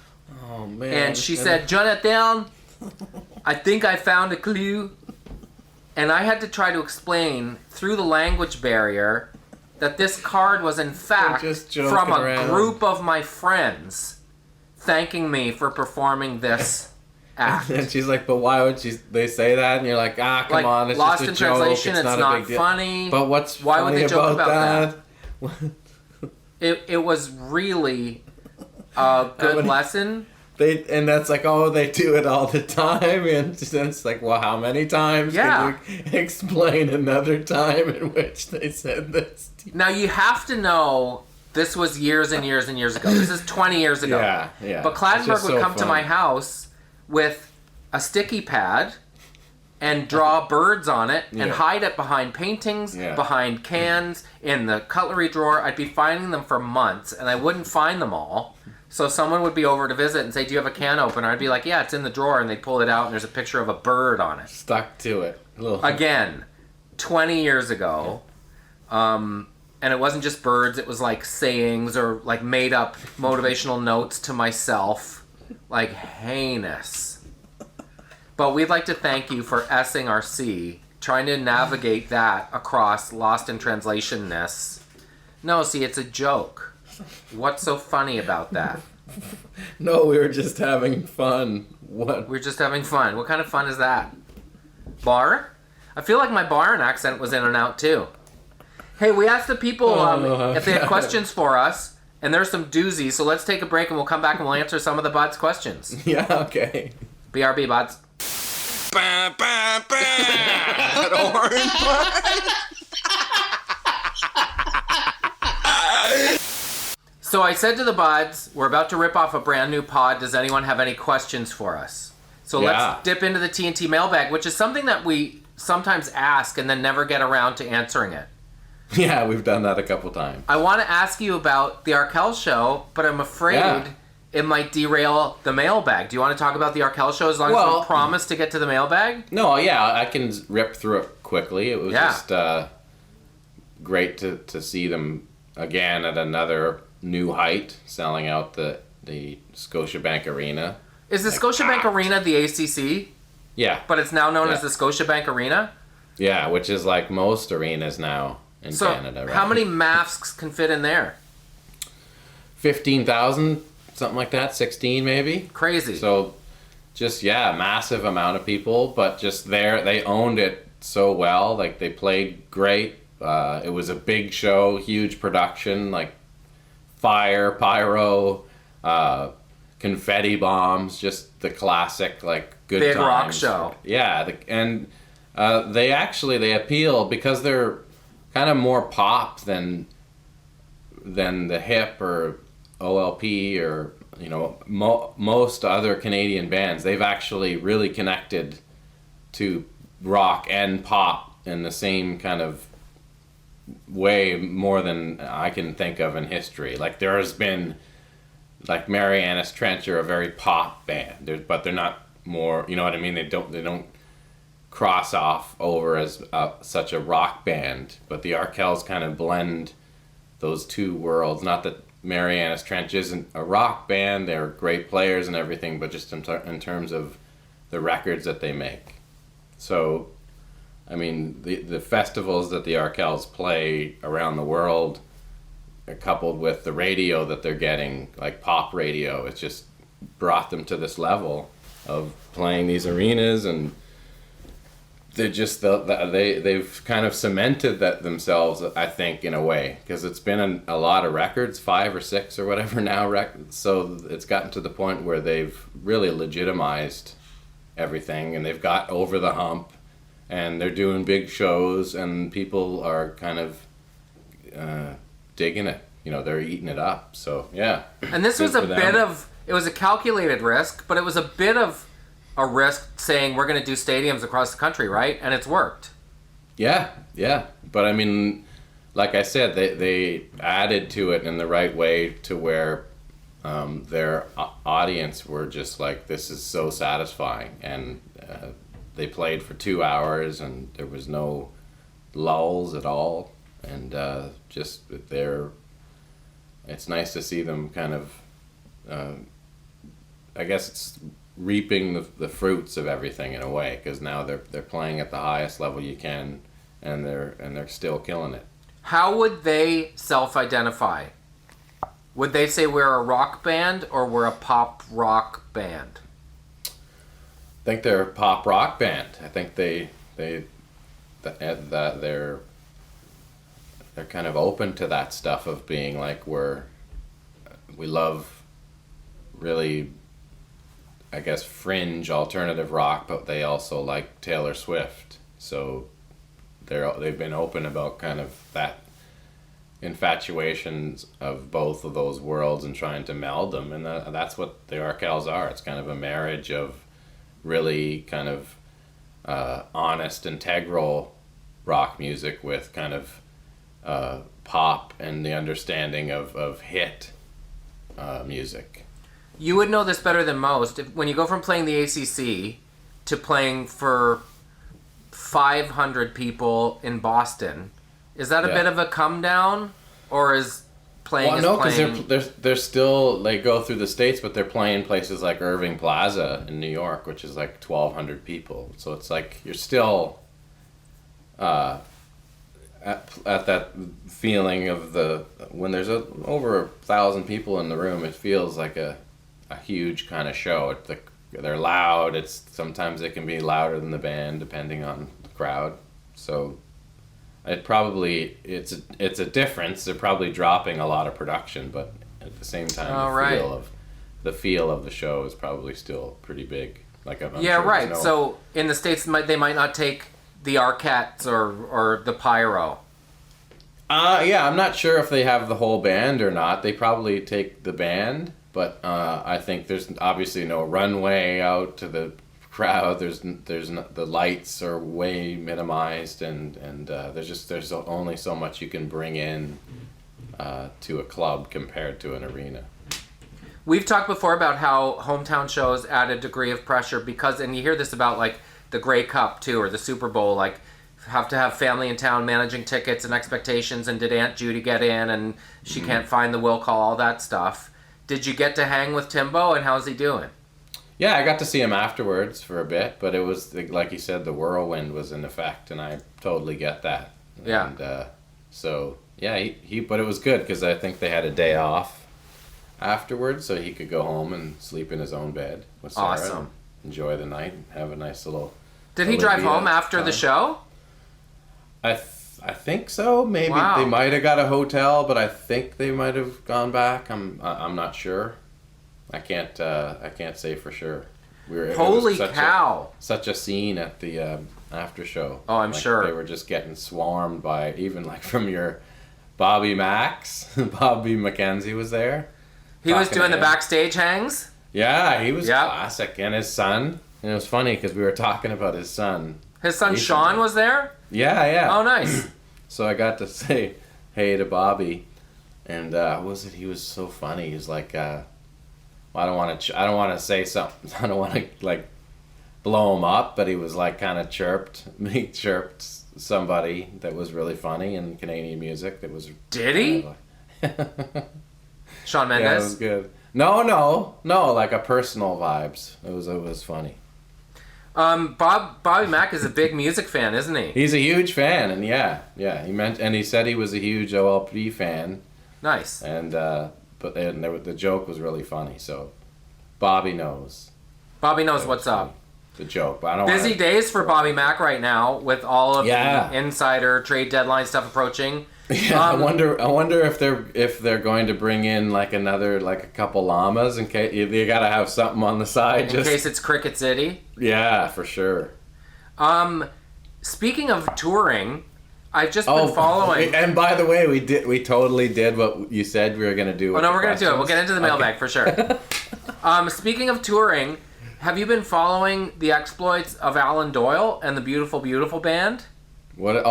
Oh, man. And she said, "Jonathan, I think I found a clue." And I had to try to explain through the language barrier that this card was in fact from a group of my friends thanking me for performing this act. And she's like, "But why would they say that?" And you're like, come on, it's lost just a in joke. Translation, it's not big deal. funny. But why would they joke about that? It was really a good lesson. And that's like, they do it all the time. And it's like, well, how many times? Yeah. Can you explain another time in which they said this? Now, you have to know, this was years and years and years ago. This is 20 years ago. Yeah. But Clattenburg would come to my house with a sticky pad and draw birds on it and hide it behind paintings, behind cans, in the cutlery drawer. I'd be finding them for months, and I wouldn't find them all. So someone would be over to visit and say, "Do you have a can opener?" I'd be like, "Yeah, it's in the drawer," and they'd pull it out, and there's a picture of a bird on it. Stuck to it. Again, 20 years ago. And it wasn't just birds, it was like sayings or like made up motivational notes to myself. Like, heinous. But we'd like to thank you for S-ing our C, trying to navigate that across lost in translation-ness. No, see, it's a joke. What's so funny about that? No, we were just having fun. What? We're just having fun. What kind of fun is that? Bar? I feel like my Byron accent was in and out, too. Hey, we asked the people if they had questions for us. And there's some doozies, so let's take a break and we'll come back and we'll answer some of the buds' questions. Yeah, okay. BRB, buds. Bah, bah, bah. Orange bud. So I said to the buds, we're about to rip off a brand new pod. Does anyone have any questions for us? So let's dip into the TNT mailbag, which is something that we sometimes ask and then never get around to answering it. Yeah, we've done that a couple times. I want to ask you about the Arkell show, but I'm afraid it might derail the mailbag. Do you want to talk about the Arkell show as long as we promise to get to the mailbag? No, I can rip through it quickly. It was just great to see them again at another new height, selling out the Scotiabank Arena. Is the Scotiabank Arena the ACC? Yeah. But it's now known as the Scotiabank Arena? Yeah, which is like most arenas now in Canada. Right? How many masks can fit in there? 15,000, something like that, 16 maybe. Crazy. So just, massive amount of people, but just they owned it so well. Like, they played great. It was a big show, huge production, like fire, pyro, confetti bombs, just the classic, like, good big times. Rock show. Yeah, they appeal because they're kind of more pop than the Hip or OLP or most other Canadian bands. They've actually really connected to rock and pop in the same kind of way more than I can think of in history. Like, there has been, like, Marianas Trench are a very pop band, but they're not more, you know what I mean? They don't cross off over as such a rock band, but the Arkells kind of blend those two worlds. Not that Marianas Trench isn't a rock band, they're great players and everything, but just in terms of the records that they make. So, I mean, the festivals that the Arkells play around the world, coupled with the radio that they're getting, like pop radio, it's just brought them to this level of playing these arenas, and they're just they've kind of cemented that themselves, I think, in a way, because it's been a lot of records, 5 or 6 or whatever now, so it's gotten to the point where they've really legitimized everything, and they've got over the hump, and they're doing big shows, and people are kind of digging it. They're eating it up. So yeah. And this was it was a calculated risk, but it was a bit of a risk saying we're going to do stadiums across the country, right? And it's worked. Yeah. But I mean, like I said, they added to it in the right way to where their audience were just like, this is so satisfying. And they played for 2 hours, and there was no lulls at all. And it's nice to see them kind of, I guess it's reaping the fruits of everything in a way, because now they're playing at the highest level you can, and they're still killing it. How would they self-identify? Would they say we're a rock band or we're a pop rock band? I think they're a pop rock band. I think they're kind of open to that stuff of being like, we love really, I guess, fringe alternative rock, but they also like Taylor Swift. So they've been open about kind of that infatuations of both of those worlds and trying to meld them, and that's what the Arkells are. It's kind of a marriage of really kind of honest, integral rock music with kind of pop and the understanding of hit music. You would know this better than most. When you go from playing the ACC to playing for 500 people in Boston, is that a bit of a come down, or is playing? Well, no, because they're still, they go through the states, but they're playing places like Irving Plaza in New York, which is like 1,200 people. So it's like you're still at that feeling of when there's over 1,000 people in the room, it feels like a huge kind of show. They're loud. Sometimes it can be louder than the band depending on the crowd. So it's a difference. They're probably dropping a lot of production, but at the same time, the feel of the show is probably still pretty big. Like I'm sure right. So in the States, they might not take the Arquettes or the Pyro. I'm not sure if they have the whole band or not. They probably take the band, but I think there's obviously no runway out to the crowd. There's not, the lights are way minimized, and there's only so much you can bring in to a club compared to an arena. We've talked before about how hometown shows add a degree of pressure because, and you hear this about like the Grey Cup too, or the Super Bowl, like have to have family in town managing tickets and expectations, and did Aunt Judy get in, and she can't find the will call, all that stuff. Did you get to hang with Timbo, and how's he doing? Yeah, I got to see him afterwards for a bit, but it was, like you said, the whirlwind was in effect, and I totally get that. Yeah. And so, yeah, but it was good because I think they had a day off afterwards, so he could go home and sleep in his own bed with Sarah. Awesome. Enjoy the night and have a nice little... Did he drive home after the show? I think so. Maybe Wow. They might have got a hotel, but I think they might have gone back. I'm not sure. I can't say for sure. Holy cow! Such a scene at the after show. Oh, I'm sure they were just getting swarmed by, even like from your Bobby Max. Bobby McKenzie was there. He was doing the backstage hangs. Yeah, he was classic, and his son. And it was funny because we were talking about his son. His son Sean was there? Yeah. Oh, nice. So I got to say hey to Bobby, and he was so funny. He was like, well, I don't want to say something. I don't want to like blow him up, but he was like kind of chirped somebody that was really funny in Canadian music. That was. Did he? Shawn Mendes? Yeah, it was good. No, like a personal vibes. It was funny. Bobby Mack is a big music fan, isn't he? He's a huge fan, and he said he was a huge OLP fan. Nice. And but the joke was really funny, so Bobby knows. Bobby knows what's up. The joke, but I don't. Busy days for Bobby Mack right now with all of the insider trade deadline stuff approaching. Yeah, I wonder if they're going to bring in like a couple llamas in case you gotta have something on the side in case it's Cricket City. Yeah, for sure. Speaking of touring, I've just been following. And by the way, we totally did what you said we were gonna do. Oh no, we're gonna do it. We'll get into the mailbag for sure. Speaking of touring, have you been following the exploits of Alan Doyle and the Beautiful Beautiful Band? What?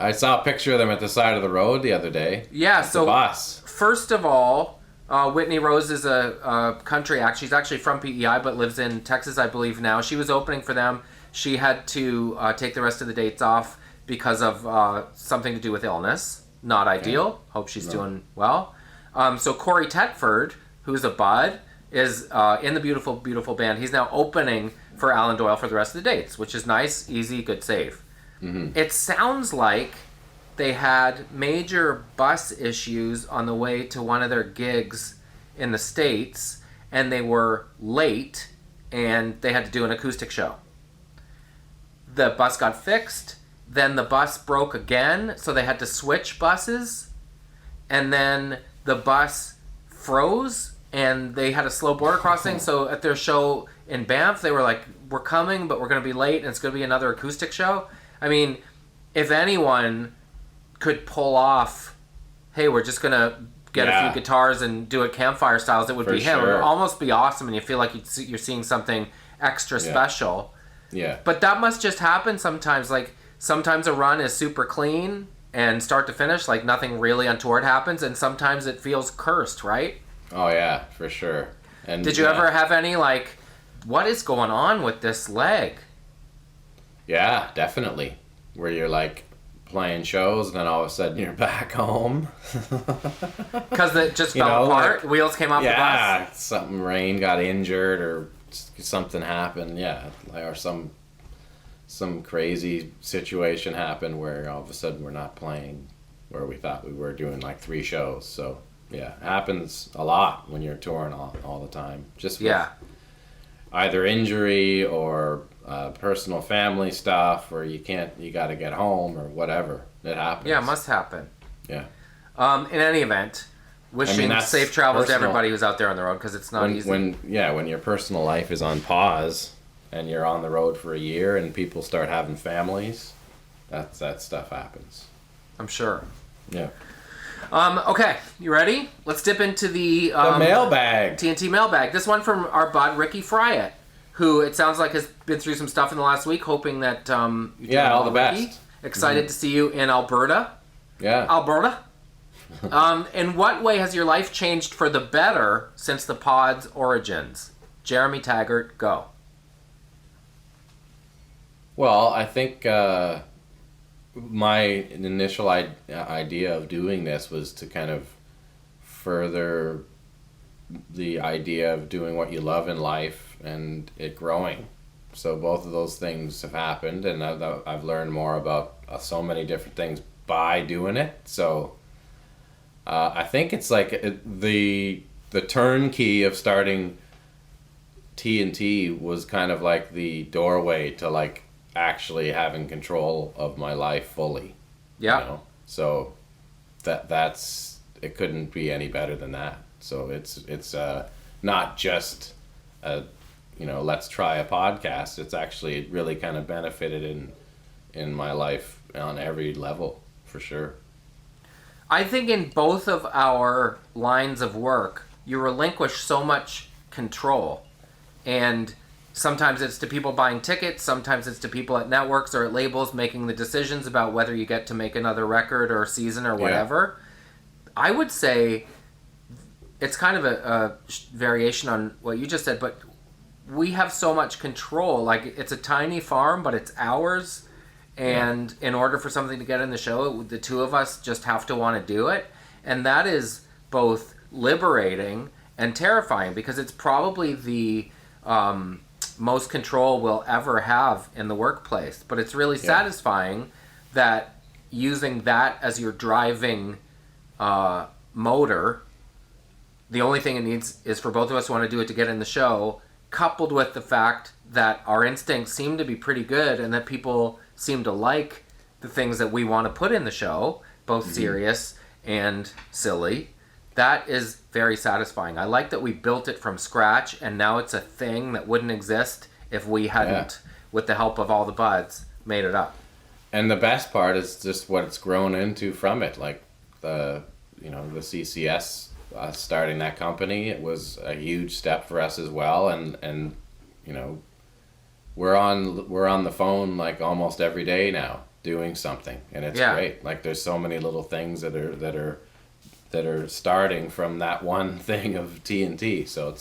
I saw a picture of them at the side of the road the other day. Yeah, so the bus. First of all, Whitney Rose is a country act. She's actually from PEI but lives in Texas, I believe now. She was opening for them. She had to take the rest of the dates off because of something to do with illness. Not ideal. Okay. Hope she's doing well. So Corey Tetford, who's a bud, is in the Beautiful Beautiful Band. He's now opening for Alan Doyle for the rest of the dates, which is nice, easy, good save. Mm-hmm. It sounds like they had major bus issues on the way to one of their gigs in the States, and they were late, and they had to do an acoustic show. The bus got fixed, then the bus broke again, so they had to switch buses, and then the bus froze, and they had a slow border crossing, so at their show in Banff, they were like, we're coming, but we're going to be late, and it's going to be another acoustic show. I mean, if anyone could pull off, hey, we're just going to get a few guitars and do it campfire styles, it would be him. It would almost be awesome, and you feel like you're seeing something extra special. Yeah. But that must just happen sometimes. Like, sometimes a run is super clean and start to finish, like nothing really untoward happens, and sometimes it feels cursed, right? Oh, yeah, for sure. And did you ever have any, like, what is going on with this leg? Yeah, definitely. Where you're like playing shows, and then all of a sudden you're back home. Because it just fell apart? Like, wheels came off the bus? Yeah, something, Rain got injured or something happened. Yeah, or some crazy situation happened where all of a sudden we're not playing where we thought we were doing like 3 shows. So, yeah, it happens a lot when you're touring all the time. Just with either injury or personal family stuff, or you got to get home or whatever. It happens. Yeah, it must happen. Yeah. In any event, wishing safe travels to everybody who's out there on the road, because it's not easy. When your personal life is on pause and you're on the road for a year and people start having families, that stuff happens. I'm sure. Yeah. Okay, you ready? Let's dip into the mailbag. TNT mailbag. This one from our bud Ricky Friett, who it sounds like has been through some stuff in the last week, hoping that all the best. Excited to see you in Alberta. Yeah. Alberta. In what way has your life changed for the better since the pod's origins? Jeremy Taggart, go. Well, I think my initial idea of doing this was to kind of further the idea of doing what you love in life and it growing. So both of those things have happened, and I've learned more about so many different things by doing it. So I think it's like the turnkey of starting T&T was kind of like the doorway to like actually having control of my life fully. Yeah. You know? So that's it couldn't be any better than that. So it's not just let's try a podcast. It's actually really kind of benefited in my life on every level, for sure. I think in both of our lines of work, you relinquish so much control. And sometimes it's to people buying tickets, sometimes it's to people at networks or at labels making the decisions about whether you get to make another record or season or whatever. Yeah. I would say it's kind of a variation on what you just said, but we have so much control. Like, it's a tiny farm, but it's ours. And in order for something to get in the show, the two of us just have to want to do it. And that is both liberating and terrifying, because it's probably the most control we'll ever have in the workplace. But it's really satisfying that using that as your driving motor, the only thing it needs is for both of us to want to do it to get in the show, coupled with the fact that our instincts seem to be pretty good and that people seem to like the things that we want to put in the show, both serious and silly. That is very satisfying. I like that we built it from scratch, and now it's a thing that wouldn't exist if we hadn't, with the help of all the buds, made it up. And the best part is just what it's grown into from it. Like the CCS, starting that company, it was a huge step for us as well. And we're on the phone like almost every day now doing something, and it's great. Like, there's so many little things that are starting from that one thing of T&T. So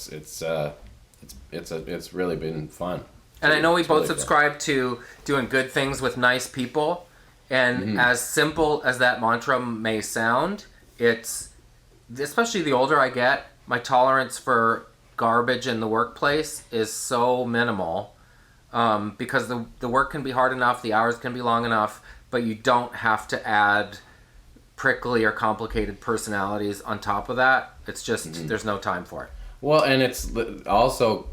it's really been fun. And I know we both subscribe to doing good things with nice people, and as simple as that mantra may sound, it's, especially the older I get, my tolerance for garbage in the workplace is so minimal, because the work can be hard enough, the hours can be long enough, but you don't have to add prickly or complicated personalities on top of that. It's just, there's no time for it. Well, and it's also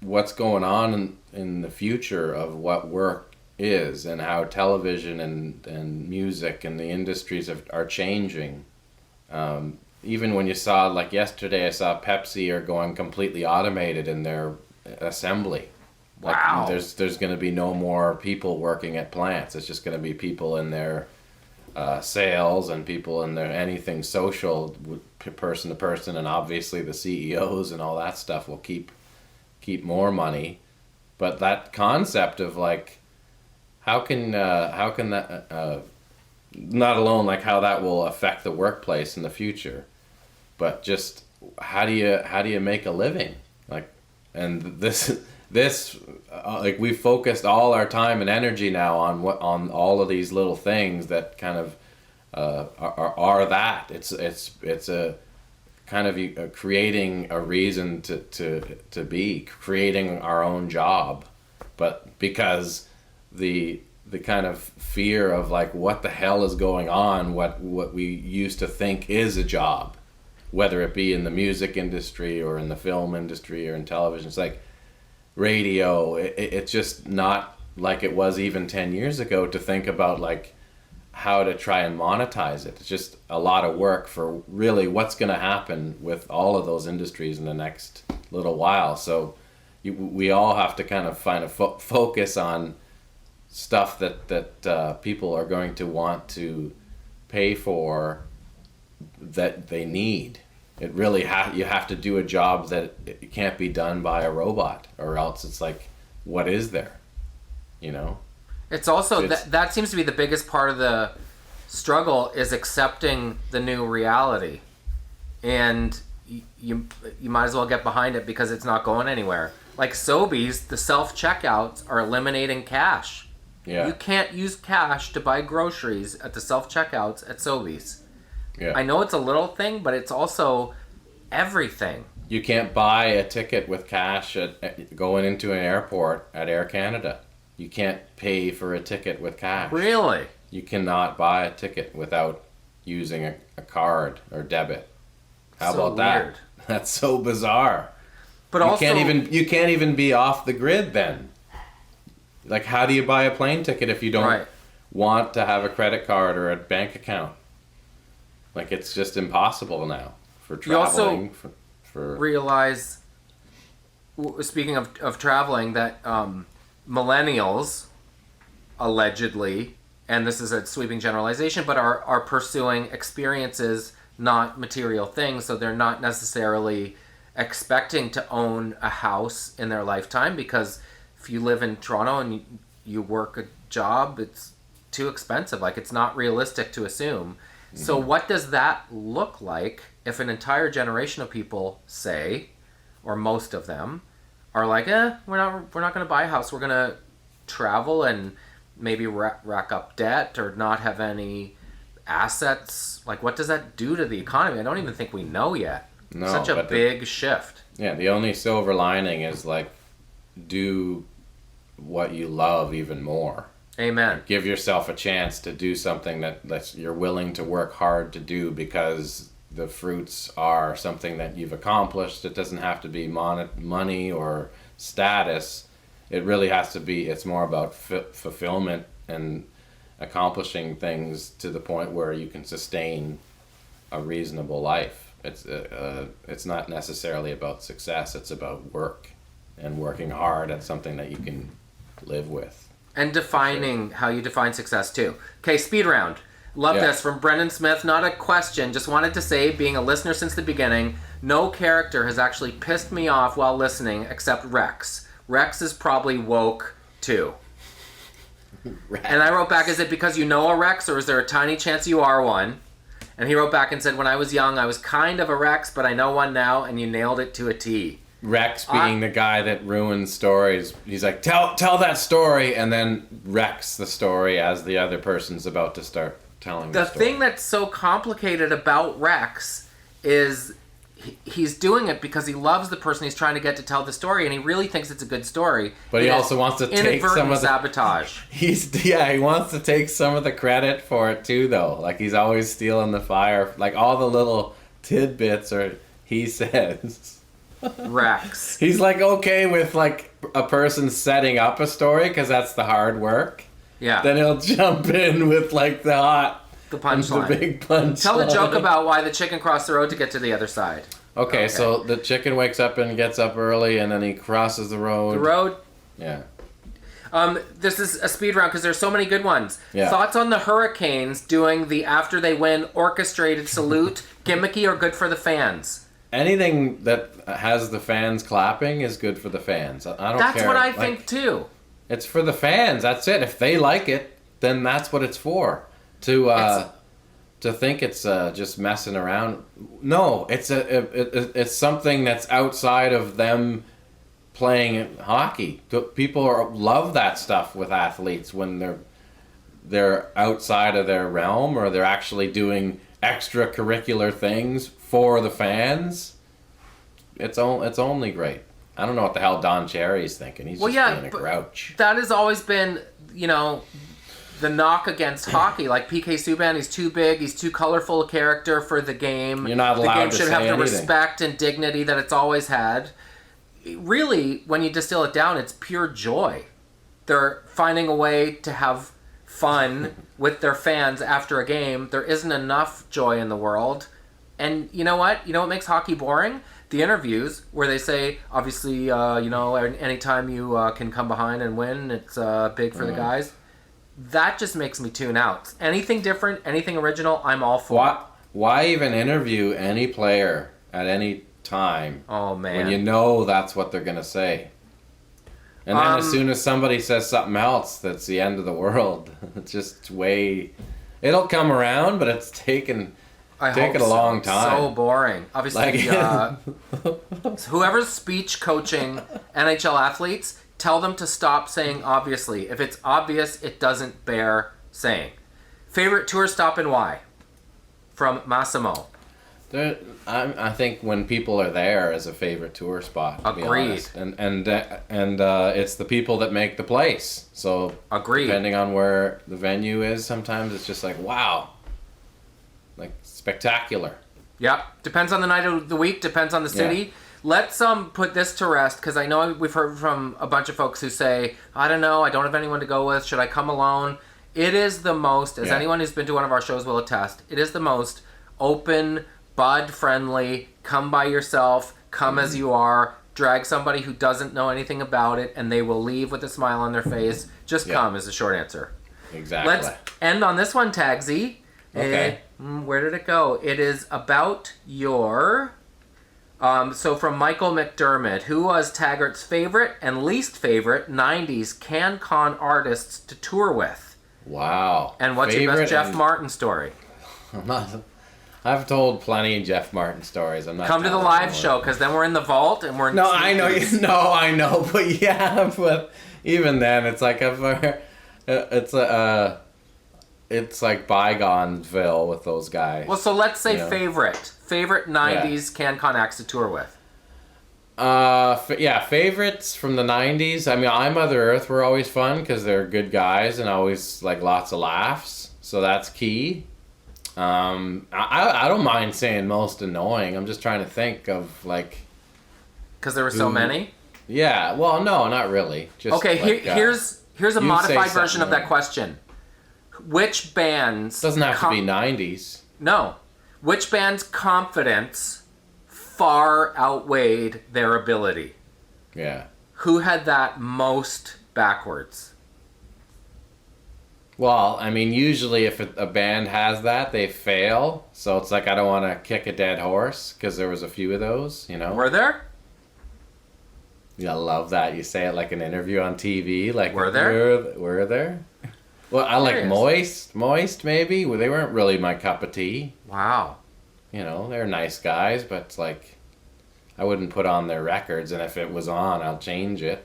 what's going on in the future of what work is, and how television and music and the industries are changing. Even when you saw, like yesterday, I saw Pepsi are going completely automated in their assembly. Like, wow. There's going to be no more people working at plants. It's just going to be people in their sales and people in their anything social, person to person, and obviously the CEOs and all that stuff will keep more money. But that concept of like, how can that not alone like how that will affect the workplace in the future, but just how do you make a living? Like, and this like, we've focused all our time and energy now on all of these little things that kind of are that it's a kind of creating a reason to be creating our own job, but because the kind of fear of like, what the hell is going on, what we used to think is a job, whether it be in the music industry or in the film industry or in television, it's like radio, it's just not like it was even 10 years ago to think about like how to try and monetize it. It's just a lot of work for really what's going to happen with all of those industries in the next little while. So we all have to kind of find a focus on stuff that people are going to want to pay for, that they need. It really you have to do a job that it can't be done by a robot, or else it's like, what is there? You know? It's also that seems to be the biggest part of the struggle, is accepting the new reality, and you might as well get behind it because it's not going anywhere. Like Sobeys, the self-checkouts are eliminating cash. Yeah. You can't use cash to buy groceries at the self-checkouts at Sobeys. Yeah. I know it's a little thing, but it's also everything. You can't buy a ticket with cash going into an airport at Air Canada. You can't pay for a ticket with cash. Really? You cannot buy a ticket without using a card or debit. How so about that? Weird. That's so bizarre. But you also, you can't even be off the grid then. Like, how do you buy a plane ticket if you don't want to have a credit card or a bank account? Like, it's just impossible now for traveling. You also realize, speaking of traveling, that millennials, allegedly, and this is a sweeping generalization, but are pursuing experiences, not material things, so they're not necessarily expecting to own a house in their lifetime, because if you live in Toronto and you work a job, it's too expensive. Like, it's not realistic to assume. Mm-hmm. So what does that look like if an entire generation of people say, or most of them, are like, we're not going to buy a house. We're going to travel and maybe rack up debt or not have any assets. Like, what does that do to the economy? I don't even think we know yet. No, such a big shift. Yeah, the only silver lining is, like, do what you love even more. Amen. Give yourself a chance to do something that you're willing to work hard to do, because the fruits are something that you've accomplished. It doesn't have to be money or status. It really has to be, it's more about fulfillment and accomplishing things to the point where you can sustain a reasonable life. It's not necessarily about success. It's about work and working hard at something that you can live with. And defining how you define success too. Okay, speed round. Love this from Brendan Smith. Not a question, just wanted to say, being a listener since the beginning, no character has actually pissed me off while listening except Rex. Rex is probably woke too. Rex. And I wrote back, is it because you know a Rex, or is there a tiny chance you are one? And he wrote back and said, when I was young, I was kind of a Rex, but I know one now, and you nailed it to a T. Rex being the guy that ruins stories. He's like, tell that story, and then wrecks the story as the other person's about to start telling the story. The thing that's so complicated about Rex is he's doing it because he loves the person he's trying to get to tell the story, and he really thinks it's a good story. But he also wants to take some of the sabotage. He wants to take some of the credit for it too, though. Like, he's always stealing the fire. Like, all the little tidbits are, he says. Rex. He's like okay with like a person setting up a story because that's the hard work. Yeah. Then he'll jump in with like the punchline. The big punchline. Tell the joke about why the chicken crossed the road to get to the other side. Okay, so the chicken wakes up and gets up early, and then he crosses the road. The road? Yeah. This is a speed round because there's so many good ones. Yeah. Thoughts on the Hurricanes doing the after they win orchestrated salute, gimmicky or good for the fans? Anything that has the fans clapping is good for the fans. I don't care. That's what I think too. It's for the fans. That's it. If they like it, then that's what it's for. To think it's just messing around. No, it's something that's outside of them playing hockey. People love that stuff with athletes when they're outside of their realm, or they're actually doing extracurricular things for the fans. It's only great. I don't know what the hell Don Cherry's thinking. He's just being a grouch. That has always been, the knock against hockey. Like PK Subban, he's too big, he's too colorful a character for the game. You're not allowed to say anything. The game should have the respect and dignity that it's always had. Really, when you distill it down, it's pure joy. They're finding a way to have fun with their fans after a game. There isn't enough joy in the world. And you know what? You know what makes hockey boring? The interviews where they say, obviously, anytime you can come behind and win, it's big for the guys. That just makes me tune out. Anything different, anything original, I'm all for. Why even interview any player at any time. Oh, man. When you know that's what they're going to say. And then as soon as somebody says something else, that's the end of the world. It's just it'll come around, but it's taken a long time. So boring. Obviously, whoever's speech coaching NHL athletes, tell them to stop saying obviously. If it's obvious, it doesn't bear saying. Favorite tour stop and why? From Massimo. I think when people are there is a favorite tour spot. Agreed. And it's the people that make the place. So agreed. Depending on where the venue is, sometimes it's just like, wow, like spectacular. Yep. Depends on the night of the week. Depends on the city. Yeah. Let's put this to rest, because I know we've heard from a bunch of folks who say, I don't know, I don't have anyone to go with. Should I come alone? It is the most, as anyone who's been to one of our shows will attest, it is the most open, bud-friendly, come by yourself, come as you are, drag somebody who doesn't know anything about it, and they will leave with a smile on their face. Just come is the short answer. Exactly. Let's end on this one, Tagsy. Okay. Where did it go? It is about your... so from Michael McDermott, who was Taggart's favorite and least favorite 90s CanCon artists to tour with? Wow. And what's your best Jeff Martin story? I've told plenty of Jeff Martin stories. I'm not. Come to the live show, because then we're in the vault and we're. No, I know. I know, but even then, it's like it's like Bygoneville with those guys. Well, so let's say favorite 90s CanCon acts to tour with. Favorites from the 90s. I mean, I Mother Earth were always fun because they're good guys and always like lots of laughs. So that's key. I don't mind saying most annoying. I'm just trying to think of like. Because there were so many. Yeah. Well, no, not really. Just okay. Here's a modified version of that question. Which bands? Doesn't have to be 90s. No. Which band's confidence far outweighed their ability? Yeah. Who had that most backwards? Well, I mean, usually if a band has that, they fail. So it's like, I don't want to kick a dead horse, because there was a few of those, Were there? Yeah, I love that. You say it like an interview on TV. Like, were there? Were there? Well, I like Moist maybe. Well, they weren't really my cup of tea. Wow. They're nice guys, but it's like, I wouldn't put on their records, and if it was on, I'll change it.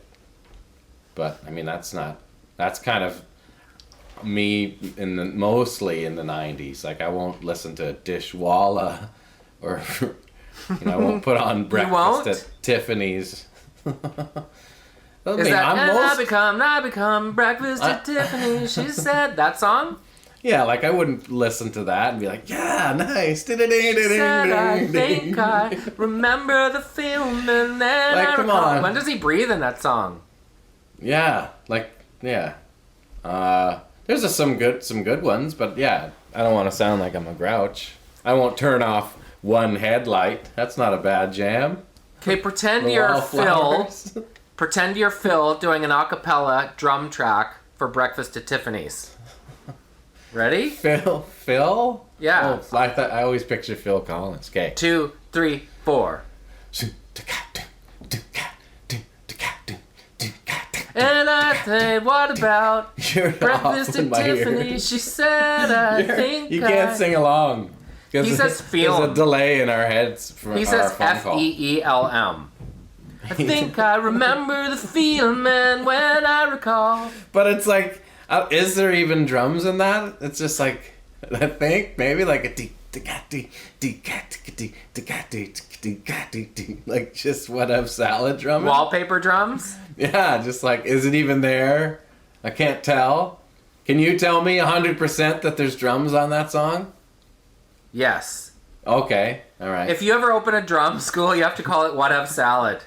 But, I mean, that's kind of me mostly in the 90s. Like, I won't listen to Dishwalla, or, I won't put on Breakfast at Tiffany's. I become breakfast at Tiffany's, she said. That song? Yeah, like I wouldn't listen to that and be like, yeah, nice. Said I think I remember the film and then like, come on. When does he breathe in that song? Yeah, there's some good ones, but yeah, I don't want to sound like I'm a grouch. I won't turn off one headlight. That's not a bad jam. Okay, pretend you're Phil. Pretend you're Phil doing an a cappella drum track for Breakfast at Tiffany's. Ready? Phil? Yeah. Oh, I always picture Phil Collins. Okay. 2, 3, 4. And I said, what about Breakfast at Tiffany's? She said, I think you can't sing along. He says film. There's a delay in our heads for He says FEELM. I think I remember the feeling, man, when I recall. But it's like, is there even drums in that? It's just like, I think maybe like a like just what I've salad drumming. Wallpaper drums? Yeah, just like, is it even there? I can't tell. Can you tell me 100% that there's drums on that song? Yes. Okay, all right. If you ever open a drum school, you have to call it What Up Salad.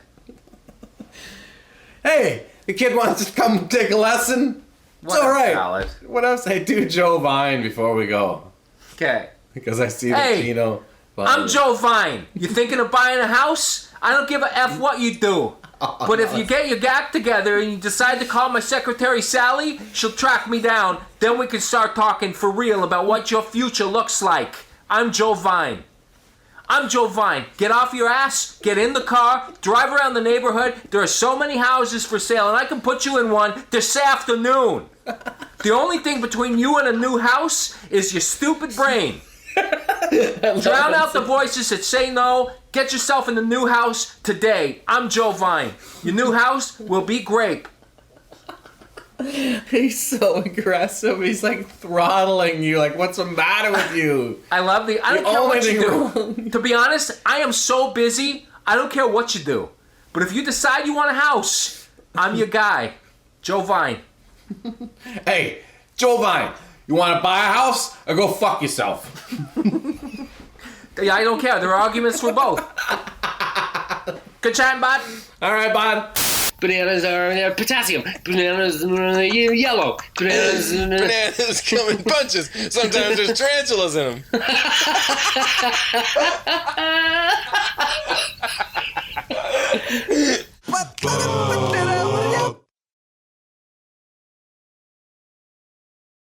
Hey, the kid wants to come take a lesson. It's all right. Salad. What else? Hey, do Joe Vine before we go. Okay. Because I see the Tino. I'm Joe Vine. You thinking of buying a house? I don't give a F what you do. But if you get your act together and you decide to call my secretary Sally, she'll track me down. Then we can start talking for real about what your future looks like. I'm Joe Vine. I'm Joe Vine. Get off your ass, get in the car, drive around the neighborhood. There are so many houses for sale, and I can put you in one this afternoon. The only thing between you and a new house is your stupid brain. Drown out the voices that say no. Get yourself in the new house today. I'm Joe Vine. Your new house will be great. He's so aggressive. He's like throttling you. Like, what's the matter with you? I love I don't care what you do. To be honest, I am so busy. I don't care what you do. But if you decide you want a house, I'm your guy. Joe Vine. Hey, Joe Vine. You want to buy a house or go fuck yourself? Yeah, I don't care. There are arguments for both. Good chatting, bud. All right, bud. Bananas are potassium. Bananas are yellow. Bananas come in bunches. Sometimes there's tarantulas in them.